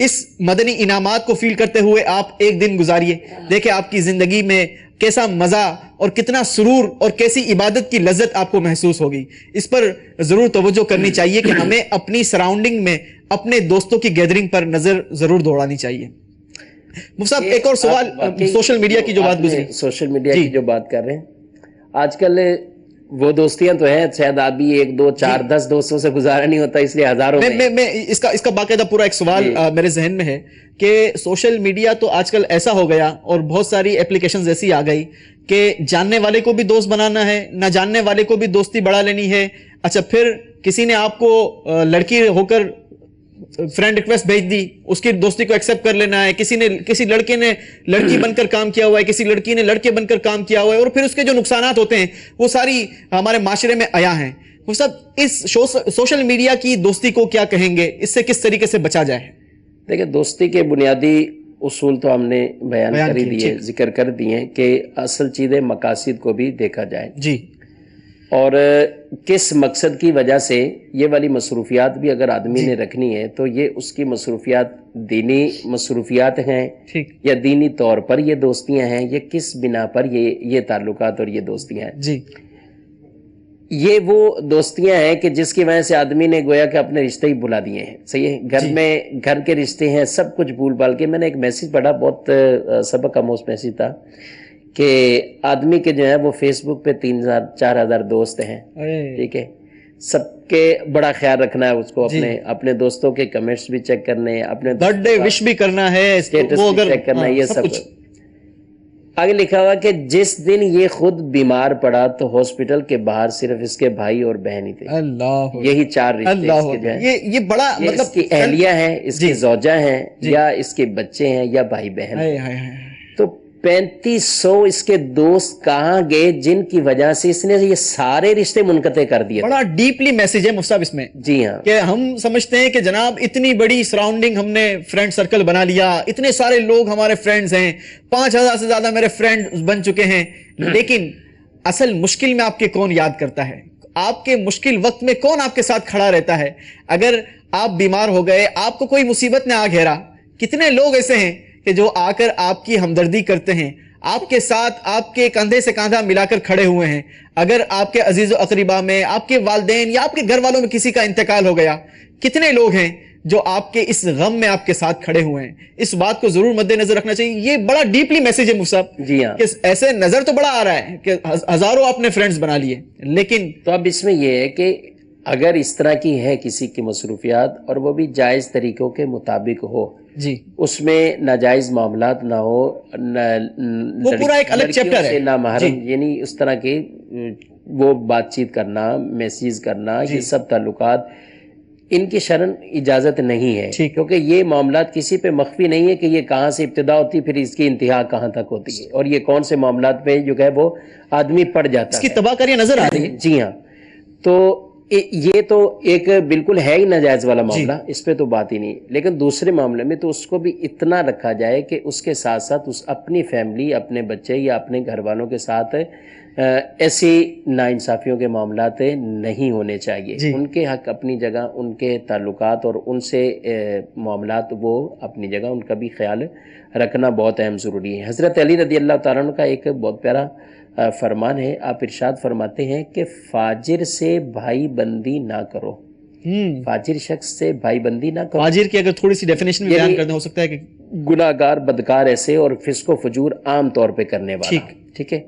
اس مدنی انعامات کو فیل کرتے ہوئے آپ ایک دن گزاریے, دیکھیں آپ کی زندگی میں کیسا مزہ اور کتنا سرور اور کیسی عبادت کی لذت آپ کو محسوس ہوگی. اس پر ضرور توجہ کرنی چاہیے کہ ہمیں اپنی سراؤنڈنگ میں اپنے دوستوں کی گیدرنگ پر نظر ضرور دوڑانی چاہیے. مفتی صاحب ایک اور سوال, سوشل میڈیا کی جو بات گزری, سوشل میڈیا کی جو بات کر رہے ہیں, آج کل وہ دوستیاں تو ہیں, شاید آپ بھی 1 2 4 10 دوستوں سے گزارا نہیں ہوتا, اس لیے ہزاروں میں اس کا باقاعدہ پورا ایک سوال میرے ذہن میں ہے کہ سوشل میڈیا تو آج کل ایسا ہو گیا اور بہت ساری اپلیکیشنز ایسی آ گئی کہ جاننے والے کو بھی دوست بنانا ہے, نہ جاننے والے کو بھی دوستی بڑھا لینی ہے. اچھا, پھر کسی نے آپ کو لڑکی ہو کر فرینڈ ریکویسٹ بھیج دی, اس کی دوستی کو ایکسیپٹ کر لینا ہے. کسی لڑکے نے لڑکی بن کر کام کیا ہوا ہے, کسی لڑکی نے لڑکے بن کر کام کیا ہوا ہے, اور پھر اس کے جو نقصانات ہوتے ہیں وہ ساری ہمارے معاشرے میں آیا ہیں. وہ سب اس سوشل میڈیا کی دوستی کو کیا کہیں گے, اس سے کس طریقے سے بچا جائے؟ دیکھیں, دوستی کے بنیادی اصول تو ہم نے بیان کر ہی دیے, ذکر کر دیے ہیں کہ اصل چیزیں مقاصد کو بھی دیکھا جائے جی, اور کس مقصد کی وجہ سے یہ والی مصروفیات بھی اگر آدمی نے رکھنی ہے تو یہ اس کی مصروفیات دینی مصروفیات ہیں یا دینی طور پر یہ دوستیاں ہیں, یہ کس بنا پر یہ تعلقات اور یہ دوستیاں ہیں. جی, یہ وہ دوستیاں ہیں کہ جس کی وجہ سے آدمی نے گویا کہ اپنے رشتے ہی بھلا دیے ہیں. صحیح ہے, گھر میں گھر کے رشتے ہیں, سب کچھ بھول بھال کے. میں نے ایک میسیج پڑھا, بہت سبق آموز میسیج تھا کہ آدمی کے جو ہے وہ فیس بک پہ 3000-4000 دوست ہیں, ٹھیک ہے, سب کے بڑا خیال رکھنا ہے اس کو, اپنے دوستوں کے کمنٹس بھی چیک کرنے, اپنے برتھ ڈے وش بھی کرنا ہے, اسٹیٹس بھی چیک کرنا ہے, یہ سب. آگے لکھا ہوا کہ جس دن یہ خود بیمار پڑا تو ہاسپٹل کے باہر صرف اس کے بھائی اور بہن ہی تھے. یہی 4 رشتے اس کے جو ہیں, یہ بڑا مطلب اس کی اہلیہ ہیں, اس کی زوجہ ہیں, یا اس کے بچے ہیں, یا بھائی بہن ہیں. تو 3500 اس کے دوست کہاں گئے جن کی وجہ سے اس نے یہ سارے رشتے منقطع کر دیے. بڑا ڈیپلی میسج ہے مفتی صاحب اس میں. جی ہاں, کہ ہم سمجھتے ہیں کہ جناب اتنی بڑی سراؤنڈنگ ہم نے فرینڈ سرکل بنا لیا, اتنے سارے لوگ ہمارے فرینڈز ہیں, 5000 سے زیادہ میرے فرینڈ بن چکے ہیں, لیکن اصل مشکل میں آپ کے کون یاد کرتا ہے, آپ کے مشکل وقت میں کون آپ کے ساتھ کھڑا رہتا ہے؟ اگر آپ بیمار ہو گئے, آپ کو کوئی مصیبت نے آ گھیرا, کتنے لوگ ایسے ہیں کہ جو آ کر آپ کی ہمدردی کرتے ہیں, آپ کے ساتھ آپ کے کندھے سے کاندھا ملا کر کھڑے ہوئے ہیں. اگر آپ کے عزیز و اقربا میں, آپ کے والدین یا آپ کے گھر والوں میں کسی کا انتقال ہو گیا, کتنے لوگ ہیں جو آپ کے اس غم میں آپ کے ساتھ کھڑے ہوئے ہیں؟ اس بات کو ضرور مد نظر رکھنا چاہیے. یہ بڑا ڈیپلی میسج ہے مفتی صاحب. جی ہاں, کہ ایسے نظر تو بڑا آ رہا ہے کہ ہزاروں آپ نے فرینڈز بنا لیے, لیکن تو اب اس میں یہ ہے کہ اگر اس طرح کی ہے کسی کی مصروفیات اور وہ بھی جائز طریقوں کے مطابق ہو, جی, اس میں ناجائز معاملات نہ ہو, وہ پورا ایک الگ چیپٹر ہے, نہ محرم, یعنی اس طرح کے وہ بات چیت کرنا, میسیج کرنا, یہ سب تعلقات ان کی شرعن اجازت نہیں ہے, کیونکہ یہ معاملات کسی پہ مخفی نہیں ہے کہ یہ کہاں سے ابتدا ہوتی پھر اس کی انتہا کہاں تک ہوتی ہے, اور یہ کون سے معاملات پہ جو ہے وہ آدمی پڑ جاتا ہے, اس کی تباہ کاریاں نظر آ رہی ہیں. جی ہاں, تو یہ تو ایک بالکل ہے ہی ناجائز والا معاملہ, اس پہ تو بات ہی نہیں. لیکن دوسرے معاملے میں تو اس کو بھی اتنا رکھا جائے کہ اس کے ساتھ ساتھ اس اپنی فیملی, اپنے بچے یا اپنے گھر والوں کے ساتھ ایسی ناانصافیوں کے معاملات نہیں ہونے چاہیے. ان کے حق اپنی جگہ, ان کے تعلقات اور ان سے معاملات وہ اپنی جگہ, ان کا بھی خیال رکھنا بہت اہم ضروری ہے. حضرت علی رضی اللہ تعالیٰ عنہ کا ایک بہت پیارا فرمان ہے, آپ ارشاد فرماتے ہیں کہ فاجر سے بھائی بندی نہ کرو. فاجر شخص سے بھائی بندی نہ کرو. فاجر کی اگر تھوڑی سی ڈیفینیشن میں بیان کرنا ہو سکتا ہے کہ گناہگار, بدکار ایسے اور فسق و فجور عام طور پہ کرنے والا. ٹھیک ہے,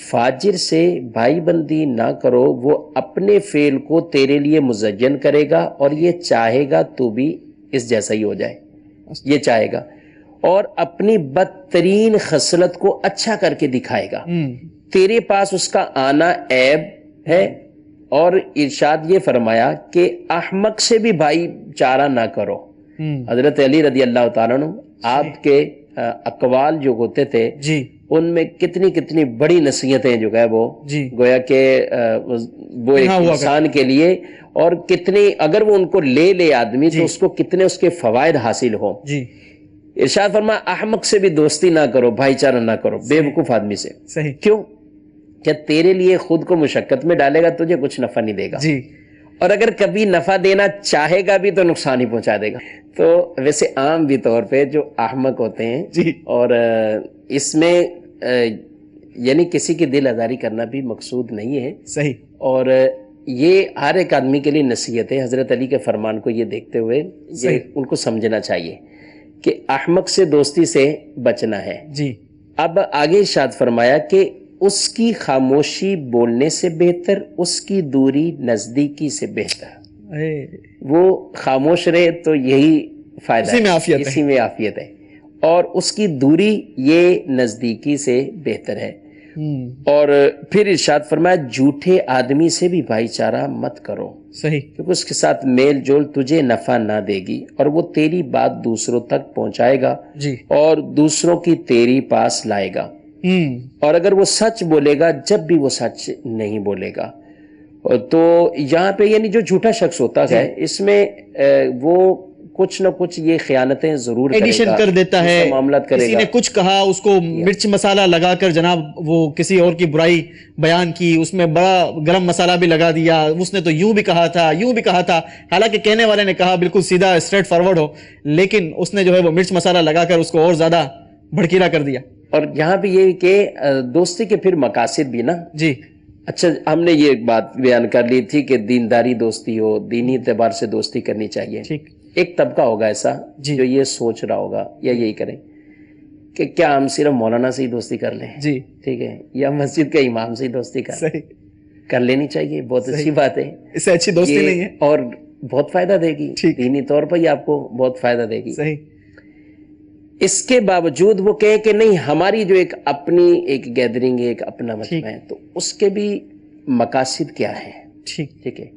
فاجر سے بھائی بندی نہ کرو, وہ اپنے فعل کو تیرے لیے مزین کرے گا اور یہ چاہے گا تو بھی اس جیسا ہی ہو جائے, یہ چاہے گا, اور اپنی بدترین خصلت کو اچھا کر کے دکھائے گا. تیرے پاس اس کا آنا عیب ہے، اور ارشاد یہ فرمایا کہ احمق سے بھی بھائی چارہ نہ کرو۔ حضرت علی رضی اللہ تعالیٰ عنہ آپ کے اقوال جو ہوتے تھے جی ان میں کتنی کتنی بڑی نصیحتیں جو ہے وہ جی گویا کہ وہ ایک انسان کے لیے، اور کتنی اگر وہ ان کو لے لے آدمی تو اس کو کتنے اس کے فوائد حاصل ہوں۔ جی ارشاد فرمایا احمق سے بھی دوستی نہ کرو، بھائی چارہ نہ کرو، بے وقوف آدمی سے۔ صحیح۔ کیوں؟ کہ تیرے لیے خود کو مشقت میں ڈالے گا، تجھے کچھ نفع نہیں دے گا، جی اور اگر کبھی نفع دینا چاہے گا بھی تو نقصان ہی پہنچا دے گا۔ تو ویسے عام بھی طور پہ جو احمق ہوتے ہیں جی اور اس میں یعنی کسی کی دل آزاری کرنا بھی مقصود نہیں ہے، صحیح، اور یہ ہر ایک آدمی کے لیے نصیحت ہے۔ حضرت علی کے فرمان کو یہ دیکھتے ہوئے یہ ان کو سمجھنا چاہیے کہ احمق سے دوستی سے بچنا ہے۔ جی اب آگے ارشاد فرمایا کہ اس کی خاموشی بولنے سے بہتر، اس کی دوری نزدیکی سے بہتر۔ وہ خاموش رہے تو یہی فائدہ اسی میں عافیت ہے، اسی میں عافیت ہے، اور اس کی دوری یہ نزدیکی سے بہتر ہے۔ اور پھر ارشاد فرمایا جھوٹے آدمی سے بھی بھائی چارہ مت کرو، صحیح، کیونکہ اس کے ساتھ میل جول تجھے نفع نہ دے گی، اور وہ تیری بات دوسروں تک پہنچائے گا جی اور دوسروں کی تیری پاس لائے گا، اور اگر وہ سچ بولے گا جب بھی وہ سچ نہیں بولے گا۔ تو یہاں پہ یعنی جو جھوٹا شخص ہوتا ہے اس میں وہ کچھ نہ کچھ یہ خیانتیں ضرور ایڈیشن کر دیتا ہے، معاملات کرے کسی گا، نے کچھ کہا اس کو مرچ مسالہ لگا کر جناب وہ کسی اور کی برائی بیان کی، اس میں بڑا گرم مسالہ بھی لگا دیا، اس نے تو یوں بھی کہا تھا یوں بھی کہا تھا، حالانکہ کہنے والے نے کہا بالکل سیدھا اسٹریٹ فارورڈ ہو، لیکن اس نے جو ہے وہ مرچ مسالہ لگا کر اس کو اور زیادہ بھڑکیلا کر دیا۔ اور یہاں پہ یہ کہ دوستی کے پھر مقاصد بھی نا، جی اچھا ہم نے یہ ایک بات بیان کر لی تھی کہ دینداری دوستی ہو، دینی اعتبار سے دوستی کرنی چاہیے۔ ٹھیک، ایک طبقہ ہوگا ایسا جو یہ سوچ رہا ہوگا یا یہی کریں کہ کیا ہم صرف مولانا سے ہی دوستی کر لیں، جی ٹھیک ہے، یا مسجد کے امام سے ہی دوستی صحیح، کر لینی چاہیے، بہت اچھی بات ہے، اس سے اچھی دوستی نہیں ہے، اور بہت فائدہ دے گی، دینی طور پر یہ آپ کو بہت فائدہ دے گی۔ صحیح، اس کے باوجود وہ کہیں کہ نہیں ہماری جو ایک اپنی ایک گیدرنگ ہے، ایک اپنا مجمع ہے، تو اس کے بھی مقاصد کیا ہیں؟ ٹھیک ہے،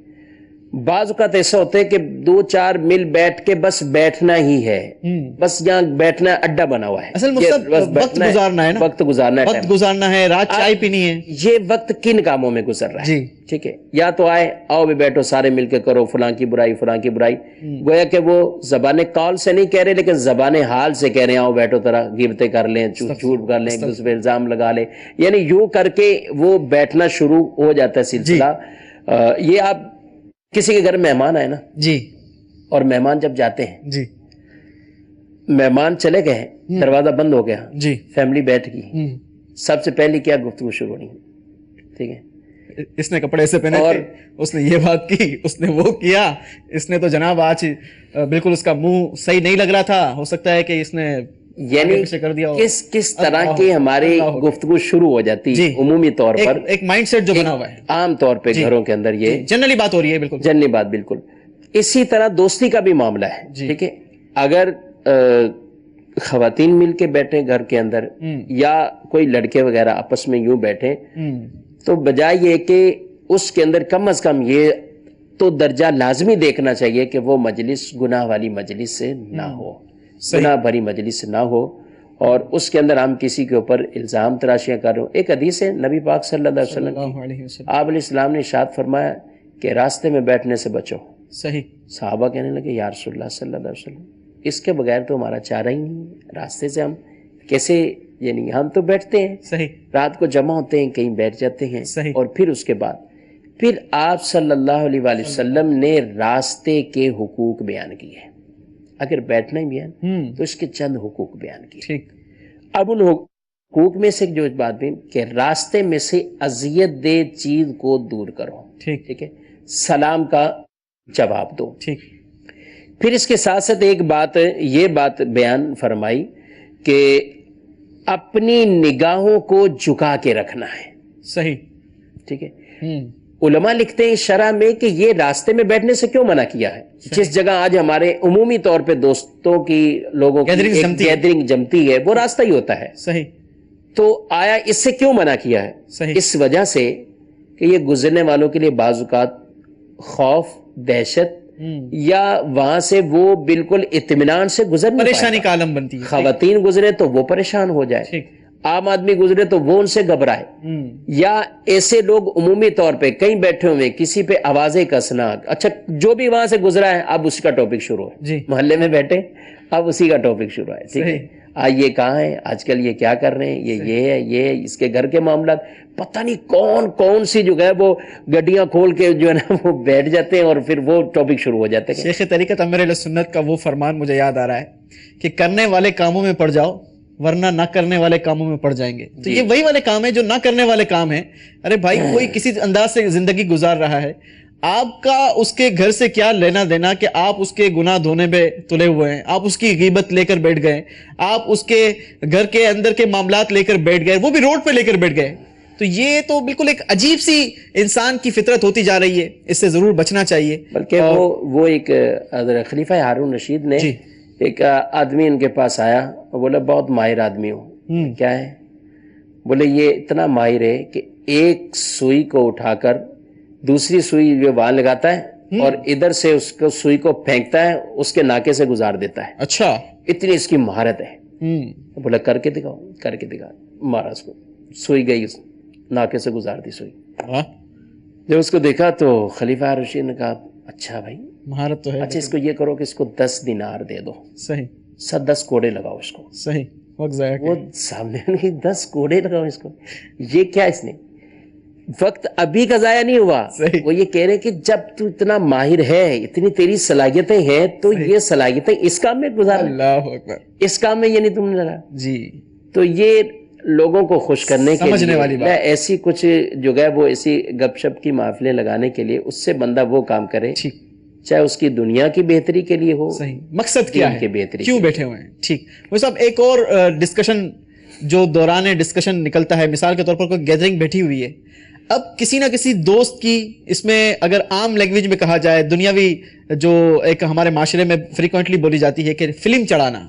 بعض اوقات ایسا ہوتا ہے کہ دو چار مل بیٹھ کے بس بیٹھنا ہی ہے، بس یہاں بیٹھنا اڈا بنا ہوا ہے، اصل مقصد وقت گزارنا ہے نا، وقت گزارنا ہے، رات چائے پینی ہے۔ یہ وقت کن کاموں میں گزر رہا ہے؟ جی ٹھیک ہے، یا تو آؤ بھی بیٹھو سارے مل کے کرو فلاں کی برائی فلاں کی برائی، گویا کہ وہ زبان قول سے نہیں کہہ رہے لیکن زبان حال سے کہہ رہے ہیں آؤ بیٹھو طرح غیبتیں کر لیں، جھوٹ کر لیں، ایک دوسرے پہ الزام لگا لیں، یعنی یوں کر کے وہ بیٹھنا شروع ہو جاتا ہے سلسلہ۔ یہ آپ کسی کے گھر مہمان آئے نا جی، اور مہمان جب جاتے ہیں، جی مہمان چلے گئے، دروازہ بند ہو گیا، جی، فیملی بیٹھ گئی، سب سے پہلی کیا گفتگو شروع ہونی، ٹھیک ہے، اس نے کپڑے ایسے پہنے تھے، اس نے یہ بات کی، اس نے وہ کیا، اس نے تو جناب آج بالکل اس کا منہ صحیح نہیں لگ رہا تھا، ہو سکتا ہے کہ اس نے یعنی کس طرح کی ہماری گفتگو شروع ہو جاتی ہے عمومی طور پر، ایک مائنڈ سیٹ جو بنا ہوا ہے عام طور پہ گھروں کے اندر، یہ جنرلی بات ہو رہی ہے، بالکل جنرلی بات، بالکل اسی طرح دوستی کا بھی معاملہ ہے، ٹھیک ہے، اگر خواتین مل کے بیٹھے گھر کے اندر یا کوئی لڑکے وغیرہ آپس میں یوں بیٹھے، تو بجائے یہ کہ اس کے اندر کم از کم یہ تو درجہ لازمی دیکھنا چاہیے کہ وہ مجلس گناہ والی مجلس سے نہ ہو، گناہ بھری مجلس سے نہ ہو، اور اس کے اندر ہم کسی کے اوپر الزام تراشیاں کر رہے ہوں۔ ایک حدیث ہے نبی پاک صلی اللہ علیہ وسلم، آپ علیہ السلام نے ارشاد فرمایا کہ راستے میں بیٹھنے سے بچو۔ صحیح، صحابہ کہنے لگے یا رسول اللہ صلی اللہ علیہ وسلم اس کے بغیر تو ہمارا چارہ ہی نہیں ہے، راستے سے ہم کیسے، یعنی ہم تو بیٹھتے ہیں، صحیح، رات کو جمع ہوتے ہیں کہیں بیٹھ جاتے ہیں، اور پھر اس کے بعد پھر آپ صلی اللہ علیہ وآلہ وسلم نے راستے کے حقوق بیان کیے، اگر بیٹھنا ہی بیان تو اس کے چند حقوق بیان کیے۔ اب ان حقوق میں سے جو بات بھی کہ راستے میں سے اذیت دہ چیز کو دور کرو، ٹھیک ہے، سلام کا جواب دو، ٹھیک، پھر اس کے ساتھ ساتھ ایک بات یہ بات بیان فرمائی کہ اپنی نگاہوں کو جھکا کے رکھنا ہے، صحیح، ٹھیک ہے۔ علماء لکھتے ہیں شرح میں کہ یہ راستے میں بیٹھنے سے کیوں منع کیا ہے؟ جس جگہ آج ہمارے عمومی طور پہ دوستوں کی لوگوں کی گیدرنگ جمتی ہے وہ راستہ ہی ہوتا ہے، صحیح، تو آیا اس سے کیوں منع کیا ہے؟ صحیح. اس وجہ سے کہ یہ گزرنے والوں کے لیے بعض اوقات خوف، دہشت یا وہاں سے وہ بالکل اطمینان سے گزر نہیں پریشانی پائے کا عالم بنتی ہے. خواتین گزرے تو وہ پریشان ہو جائے، ٹھیک. عام آدمی گزرے تو وہ ان سے گھبرائے، یا ایسے لوگ عمومی طور پہ کہیں بیٹھے ہوئے کسی پہ آوازیں کسنا، اچھا جو بھی وہاں سے گزرا ہے اب اس کا ٹاپک شروع ہے، جی. محلے میں بیٹھے اب اسی کا ٹاپک شروع ہے، ٹھیک ہے، صحیح. آج یہ کہاں ہے، آج کل یہ کیا کر رہے ہیں، یہ ہے، یہ اس کے گھر کے معاملات، پتہ نہیں کون کون سی جو ہے وہ گڈیاں کھول کے جو ہے نا وہ بیٹھ جاتے ہیں اور پھر وہ ٹاپک شروع ہو جاتے ہیں. شیخ طریقت امیر اہل سنت کا وہ فرمان مجھے یاد آ رہا ہے کہ کرنے والے کاموں میں پڑ جاؤ ورنہ نہ کرنے والے کاموں میں پڑ جائیں گے. تو یہ وہی والے کام ہیں جو نہ کرنے والے کام ہیں. ارے بھائی کوئی کسی انداز سے زندگی گزار رہا ہے، آپ کا اس کے گھر سے کیا لینا دینا کہ آپ اس کے گناہ دھونے پہ تلے ہوئے ہیں، آپ اس کی غیبت لے کر بیٹھ گئے، آپ اس کے گھر کے اندر کے معاملات لے کر بیٹھ گئے، وہ بھی روڈ پہ لے کر بیٹھ گئے. تو یہ تو بالکل ایک عجیب سی انسان کی فطرت ہوتی جا رہی ہے، اس سے ضرور بچنا چاہیے. بلکہ وہ ایک حضرت خلیفہ ہارون رشید نے جی. ایک آدمی ان کے پاس آیا اور بولا بہت ماہر آدمی ہوں. کیا ہے؟ بولے یہ اتنا ماہر ہے کہ ایک سوئی کو اٹھا کر دوسری سوئی جو وہاں لگاتا ہے اور ادھر سے اس کو سوئی کو پھینکتا ہے، اس کے ناکے سے گزار دیتا ہے. اچھا. اتنی اس کی مہارت ہے. بولا کر کے دکھاؤ، کر کے دکھا. مارا اس کو، سوئی گئی، اس ناکے سے گزار دی سوئی. جب اس کو دیکھا تو خلیفہ رشید نے کہا اچھا بھائی مہارت تو ہے، اچھا اس کو یہ کرو کہ اس کو 10 دینار دے دو. صحیح. 10 کوڑے لگاؤ اس کو. صحیح. وقت ضائع وہ سامنے ان کی 10 کوڑے لگاؤ اس کو. یہ کیا اس نے وقت ابھی کا ضائع نہیں ہوا. وہ یہ کہہ رہے کہ جب تو اتنا ماہر ہے، اتنی تیری صلاحیتیں ہیں، تو یہ صلاحیتیں اس کام میں گزار. اللہ اکبر. اس کام میں یہ نہیں تم نے لگا. جی. تو یہ لوگوں کو خوش کرنے کے سمجھنے والی لیے ایسی کچھ جو ہے وہ ایسی گپ شپ کی محفلیں لگانے کے لیے اس سے بندہ وہ کام کرے چاہے اس کی دنیا کی بہتری کے لیے ہو. صحیح. مقصد کیا ہے، بہتری کیوں بیٹھے ہوئے ہیں. ٹھیک. وہ صاحب ایک اور ڈسکشن جو دوران ڈسکشن نکلتا ہے، مثال کے طور پر کوئی گیدرنگ بیٹھی ہوئی ہے، اب کسی نہ کسی دوست کی، اس میں اگر عام لینگویج میں کہا جائے، دنیاوی جو ایک ہمارے معاشرے میں فریکوینٹلی بولی جاتی ہے کہ فلم چڑھانا،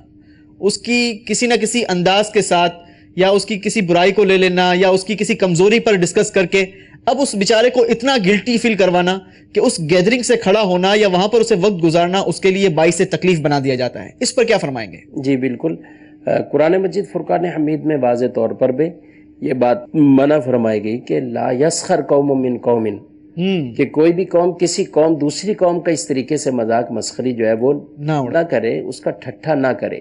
اس کی کسی نہ کسی انداز کے ساتھ یا اس کی کسی برائی کو لے لینا یا اس کی کسی کمزوری پر ڈسکس کر کے اب اس بیچارے کو اتنا گلٹی فیل کروانا کہ اس گیدرنگ سے کھڑا ہونا یا وہاں پر اسے وقت گزارنا اس کے لیے باعث تکلیف بنا دیا جاتا ہے. اس پر کیا فرمائیں گے؟ جی بالکل. قرآن مجید فرقان حمید میں واضح طور پر بھی یہ بات منع فرمائی گئی کہ لا یسخر قوم من قوم، کہ کوئی بھی قوم کسی قوم دوسری قوم کا اس طریقے سے مذاق مسخری جو ہے وہ نہ کرے، اس کا ٹھٹھا نہ کرے.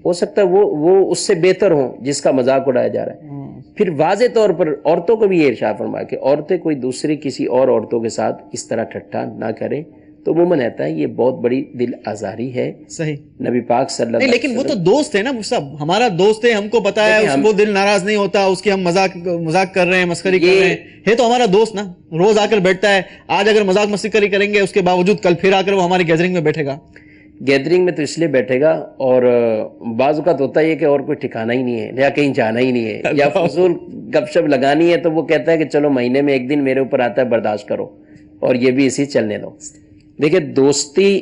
ہو سکتا ہے وہ اس سے بہتر ہوں جس کا مذاق اڑایا جا رہا ہے. پھر واضح طور پر عورتوں کو بھی یہ ارشاد فرمایا کہ عورتیں کوئی دوسری کسی اور عورتوں کے ساتھ اس طرح ٹھٹھا نہ کرے. تو عموماً رہتا ہے یہ بہت بڑی دل آزاری ہے. صحیح. نبی پاک صلی اللہ علیہ وسلم، لیکن وہ تو دوست ہے نا، سب ہمارا دوست ہے، ہم کو پتا ہے وہ دل ناراض نہیں ہوتا، اس کی ہم مذاق کر رہے ہیں، مسخری کر رہے ہیں، ہے تو ہمارا دوست نا، روز آ کر بیٹھتا ہے. آج اگر مذاق مسخری کریں گے اس کے باوجود کل پھر آ کر وہ ہماری گیدرنگ میں بیٹھے گا. گیدرنگ میں تو اس لیے بیٹھے گا، اور بعض اوقات ہوتا ہے کہ اور کوئی ٹھکانا ہی نہیں ہے یا کہیں جانا ہی نہیں ہے یا فضول گپ شپ لگانی ہے، تو وہ کہتا ہے کہ چلو مہینے میں ایک دن میرے اوپر آتا ہے، برداشت کرو اور یہ بھی اسی چلنے دو. دیکھیں دوستی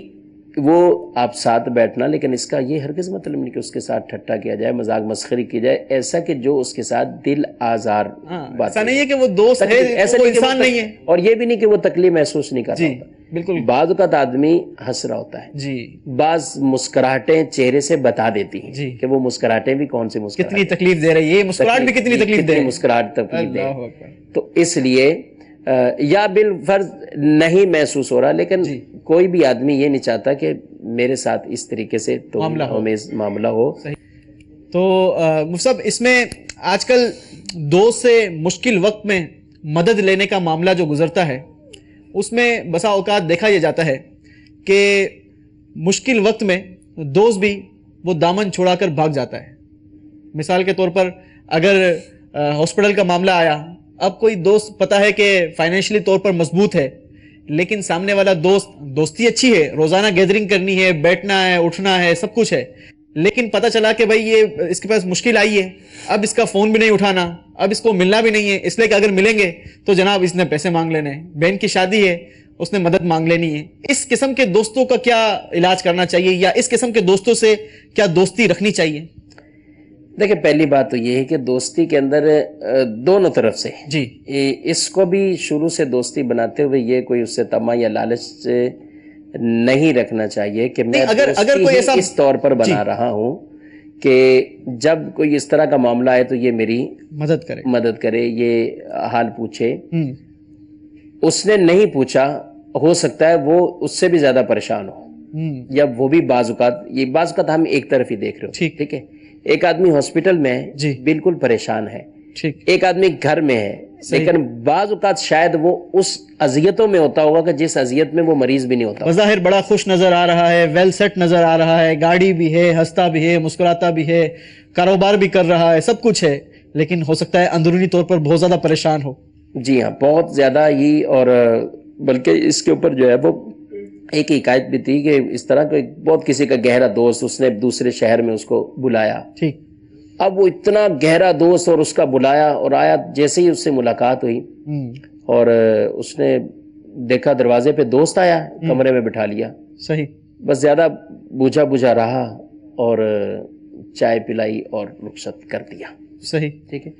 وہ آپ ساتھ بیٹھنا، لیکن اس کا یہ ہرگز مطلب نہیں کہ اس کے ساتھ ٹھٹھا کیا جائے، مذاق مسخری کی جائے، ایسا کہ جو اس کے ساتھ دل آزار بات. ایسا نہیں ہے کہ وہ دوست ہے، ایسا انسان نہیں ہے، اور یہ بھی نہیں کہ وہ تکلیف محسوس نہیں کرتا ہوتا. بالکل. بعض اوقات آدمی ہنس رہا ہوتا ہے، جی، بعض مسکراہٹیں چہرے سے بتا دیتی ہیں جی، کہ وہ مسکراہٹیں بھی کون سی مسکراہٹ کتنی تکلیف دے رہی ہے، یہ مسکراہٹ بھی کتنی تکلیف دے، مسکراہٹ تکلیف دے. تو اس لیے یا بالفرض نہیں محسوس ہو رہا، لیکن کوئی بھی آدمی یہ نہیں چاہتا کہ میرے ساتھ اس طریقے سے معاملہ ہو. تو مصعب، اس میں آج کل دوست سے مشکل وقت میں مدد لینے کا معاملہ جو گزرتا ہے، اس میں بسا اوقات دیکھا یہ جاتا ہے کہ مشکل وقت میں دوست بھی وہ دامن چھوڑا کر بھاگ جاتا ہے. مثال کے طور پر اگر ہاسپٹل کا معاملہ آیا، اب کوئی دوست پتا ہے کہ فائنینشلی طور پر مضبوط ہے، لیکن سامنے والا دوستی اچھی ہے، روزانہ گیدرنگ کرنی ہے، بیٹھنا ہے، اٹھنا ہے، سب کچھ ہے، لیکن پتا چلا کہ بھائی یہ اس کے پاس مشکل آئی ہے، اب اس کا فون بھی نہیں اٹھانا، اب اس کو ملنا بھی نہیں ہے، اس لیے کہ اگر ملیں گے تو جناب اس نے پیسے مانگ لینے ہیں، بہن کی شادی ہے اس نے مدد مانگ لینی ہے. اس قسم کے دوستوں کا کیا علاج کرنا چاہیے، یا اس قسم کے دوستوں سے کیا دوستی رکھنی چاہیے؟ دیکھیں پہلی بات تو یہ ہے کہ دوستی کے اندر دونوں طرف سے جی اس کو بھی شروع سے دوستی بناتے ہوئے یہ کوئی اس سے طمع یا لالچ نہیں رکھنا چاہیے کہ میں اگر کوئی ایسا اس طور پر بنا رہا ہوں کہ جب کوئی اس طرح کا معاملہ ہے تو یہ میری مدد کرے، یہ حال پوچھے. اس نے نہیں پوچھا، ہو سکتا ہے وہ اس سے بھی زیادہ پریشان ہو، یا وہ بھی بعض اوقات ہم ایک طرف ہی دیکھ رہے ہو. ٹھیک ہے، ایک آدمی ہاسپٹل میں ہے بالکل پریشان ہے، ایک آدمی گھر میں ہے، لیکن بعض اوقات شاید وہ اس اذیتوں میں ہوتا ہوگا کہ جس اذیت میں وہ مریض بھی نہیں ہوتا. بظاہر بڑا خوش نظر آ رہا ہے، ویل سیٹ نظر آ رہا ہے، گاڑی بھی ہے، ہنستا بھی ہے، مسکراتا بھی ہے، کاروبار بھی کر رہا ہے، سب کچھ ہے، لیکن ہو سکتا ہے اندرونی طور پر بہت زیادہ پریشان ہو. جی ہاں، بہت زیادہ ہی. اور بلکہ اس کے اوپر جو ہے وہ ایک حکایت بھی تھی کہ اس طرح کا بہت کسی کا گہرا دوست، اس نے دوسرے شہر میں اس کو بلایا. ٹھیک. اب وہ اتنا گہرا دوست اور اس کا بلایا اور آیا، جیسے ہی اس سے ملاقات ہوئی اور اس نے دیکھا دروازے پہ دوست آیا، کمرے میں بٹھا لیا. صحیح. بس زیادہ بوجھا رہا اور چائے پلائی اور رخصت کر دیا. صحیح. ٹھیک ہے.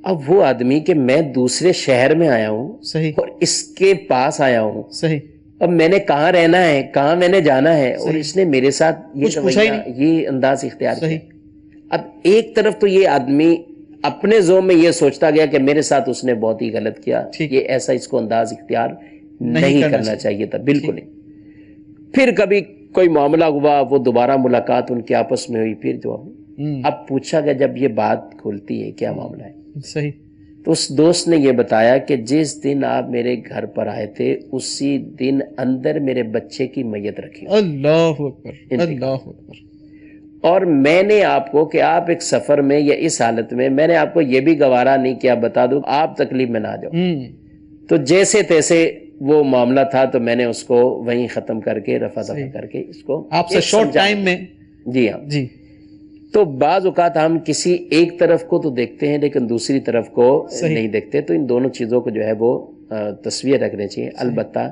اب وہ آدمی کہ میں دوسرے شہر میں آیا ہوں، صحیح، اور اس کے پاس آیا ہوں، صحیح، اب میں نے کہاں رہنا ہے، کہاں میں نے جانا ہے، اور اس نے میرے ساتھ یہ انداز اختیار کیا. اب ایک طرف تو یہ آدمی اپنے ذوق میں یہ سوچتا گیا کہ میرے ساتھ اس نے بہت ہی غلط کیا، یہ ایسا اس کو انداز اختیار نہیں کرنا چاہیے تھا، بالکل نہیں. پھر کبھی کوئی معاملہ ہوا، وہ دوبارہ ملاقات ان کے آپس میں ہوئی، پھر جو اب پوچھا گیا جب یہ بات کھلتی ہے کیا معاملہ ہے. صحیح. تو اس دوست نے یہ بتایا کہ جس دن آپ میرے گھر پر آئے تھے اسی دن اندر میرے بچے کی میت رکھی. اللہ اکبر، اللہ اکبر. اور میں نے آپ کو کہ آپ ایک سفر میں یا اس حالت میں نے آپ کو یہ بھی گوارا نہیں کیا، بتا دوں آپ تکلیف میں نہ آ جاؤ. تو جیسے تیسے وہ معاملہ تھا تو میں نے اس کو وہیں ختم کر کے رفع دفع کر کے اس کو آپ سے شارٹ ٹائم میں. جی ہاں جی. تو بعض اوقات ہم کسی ایک طرف کو تو دیکھتے ہیں لیکن دوسری طرف کو نہیں دیکھتے. تو ان دونوں چیزوں کو جو ہے وہ تصویر رکھنے چاہیے. البتہ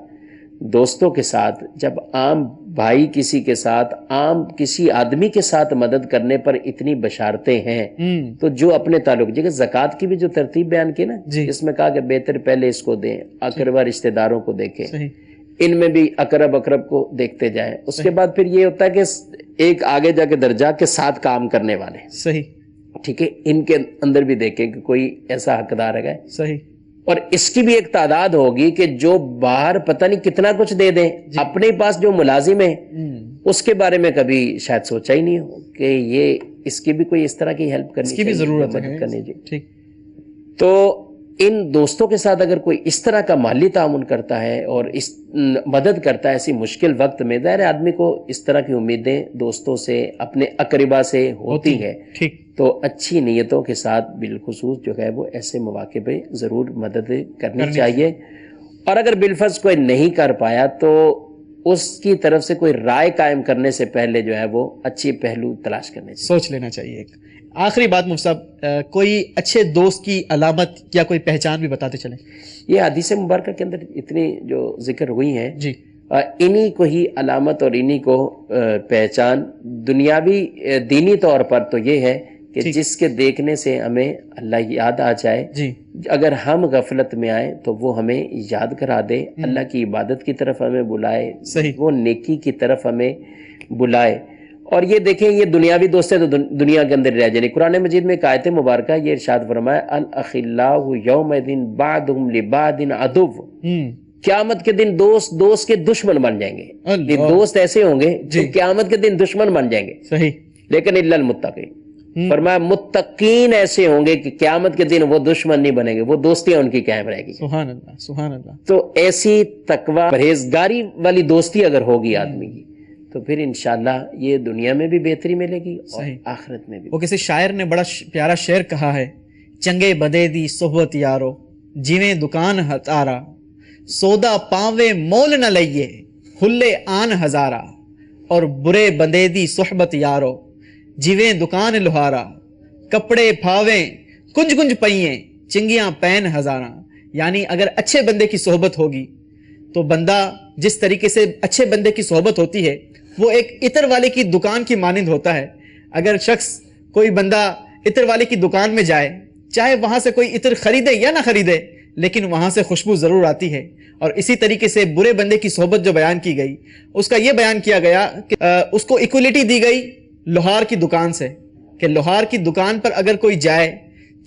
دوستوں کے ساتھ جب عام بھائی کسی کے ساتھ، عام کسی آدمی کے ساتھ مدد کرنے پر اتنی بشارتیں ہیں، تو جو اپنے تعلق، جیسے زکوٰۃ کی بھی جو ترتیب بیان کی نا، اس میں کہا کہ بہتر پہلے اس کو دیں، اقربا رشتہ داروں کو دیکھیں، ان میں بھی اقرب کو دیکھتے جائیں. اس کے بعد پھر یہ ہوتا ہے کہ ایک آگے جا کے درجہ کے ساتھ کام کرنے والے. صحیح. ٹھیک ہے، ان کے اندر بھی دیکھیں کہ کوئی ایسا حقدار ہے. صحیح. اور اس کی بھی ایک تعداد ہوگی کہ جو باہر پتہ نہیں کتنا کچھ دے دیں، اپنے پاس جو ملازم ہے اس کے بارے میں کبھی شاید سوچا ہی نہیں ہو کہ یہ اس کی بھی کوئی اس طرح کی ہیلپ کرنی، اس کی بھی ضرورت ہے. ٹھیک. تو ان دوستوں کے ساتھ اگر کوئی اس طرح کا مالی تعاون کرتا ہے اور اس مدد کرتا ہے ایسی مشکل وقت میں، ظاہر آدمی کو اس طرح کی امیدیں دوستوں سے، اپنے اقربا سے ہوتی ہے. ٹھیک. تو اچھی نیتوں کے ساتھ بالخصوص جو ہے وہ ایسے مواقع پہ ضرور مدد کرنی چاہیے. اور اگر بالفرض کوئی نہیں کر پایا تو اس کی طرف سے کوئی رائے قائم کرنے سے پہلے جو ہے وہ اچھی پہلو تلاش کرنے چاہیے، سوچ لینا چاہیے. آخری بات مفتی صاحب، کوئی اچھے دوست کی علامت یا کوئی پہچان بھی بتاتے چلیں. یہ حدیث مبارکہ کے اندر اتنی جو ذکر ہوئی ہیں، جی، انہی کو ہی علامت اور انہی کو پہچان. دنیاوی دینی طور پر تو یہ ہے کہ جس کے دیکھنے سے ہمیں اللہ یاد آ جائے. جی. اگر ہم غفلت میں آئیں تو وہ ہمیں یاد کرا دے، اللہ کی عبادت کی طرف ہمیں بلائے، وہ نیکی کی طرف ہمیں بلائے. اور یہ دیکھیں یہ دنیاوی دوست ہے تو دنیا کے اندر رہ جائیں. قرآن مجید میں ایک آیت مبارکہ یہ ارشاد فرمایا، الاخلاء یومئذ بعضهم لبعض عدو. قیامت کے دن دوست کے دشمن بن جائیں گے. یہ دوست ایسے ہوں گے جو قیامت کے دن دشمن بن جائیں گے. صحیح. لیکن الا المتقین، فرمایا متقین ایسے ہوں گے کہ قیامت کے دن وہ دشمن نہیں بنیں گے، وہ دوستیاں ان کی قائم رہے گی. سبحان اللہ، سبحان اللہ. تو ایسی تقوی پرہیزگاری والی دوستی اگر ہوگی آدمی کی تو پھر انشاءاللہ یہ دنیا میں بھی بہتری ملے گی اور آخرت میں بھی. وہ کسی شاعر نے بڑا پیارا شعر کہا ہے، چنگے بدے دی صحبت یارو جویں دکان ہتارا، سودا پاوے مول نہ لئیے ہلے آن ہزارا، اور برے بندے دی صحبت یارو جویں دکان لوہارا، کپڑے پھاویں کنج کنج پئییں چنگیاں پین ہزاراں. یعنی اگر اچھے بندے کی صحبت ہوگی تو بندہ جس طریقے سے اچھے بندے کی صحبت ہوتی ہے وہ ایک عطر والے کی دکان کی مانند ہوتا ہے. اگر شخص کوئی بندہ عطر والے کی دکان میں جائے، چاہے وہاں سے کوئی عطر خریدے یا نہ خریدے، لیکن وہاں سے خوشبو ضرور آتی ہے۔ اور اسی طریقے سے برے بندے کی صحبت جو بیان کی گئی، اس کا یہ بیان کیا گیا کہ اس کو ایکولیٹی دی گئی لوہار کی دکان سے، کہ لوہار کی دکان پر اگر کوئی جائے،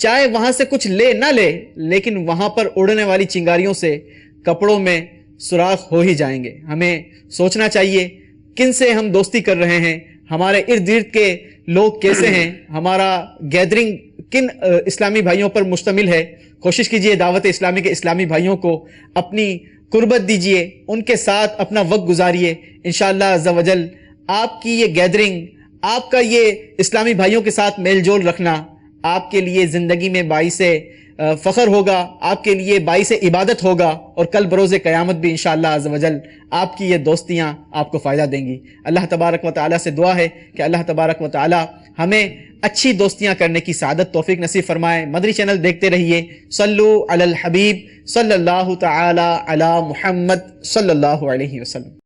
چاہے وہاں سے کچھ لے نہ لے، لیکن وہاں پر اڑنے والی چنگاریوں سے کپڑوں میں سوراخ ہو ہی جائیں گے۔ ہمیں سوچنا چاہیے کن سے ہم دوستی کر رہے ہیں، ہمارے ارد گرد کے لوگ کیسے ہیں، ہمارا گیدرنگ کن اسلامی بھائیوں پر مشتمل ہے۔ کوشش کیجئے دعوت اسلامی کے اسلامی بھائیوں کو اپنی قربت دیجئے، ان کے ساتھ اپنا وقت گزاریے۔ انشاءاللہ عز و جل آپ کی یہ گیدرنگ، آپ کا یہ اسلامی بھائیوں کے ساتھ میل جول رکھنا آپ کے لیے زندگی میں باعث فخر ہوگا، آپ کے لیے باعث عبادت ہوگا، اور کل بروز قیامت بھی انشاءاللہ عز و جل آپ کی یہ دوستیاں آپ کو فائدہ دیں گی۔ اللہ تبارک و تعالیٰ سے دعا ہے کہ اللہ تبارک و تعالیٰ ہمیں اچھی دوستیاں کرنے کی سعادت توفیق نصیب فرمائے۔ مدری چینل دیکھتے رہیے۔ صلو علی الحبیب صلی اللہ تعالی علی محمد صلی اللہ علیہ وسلم۔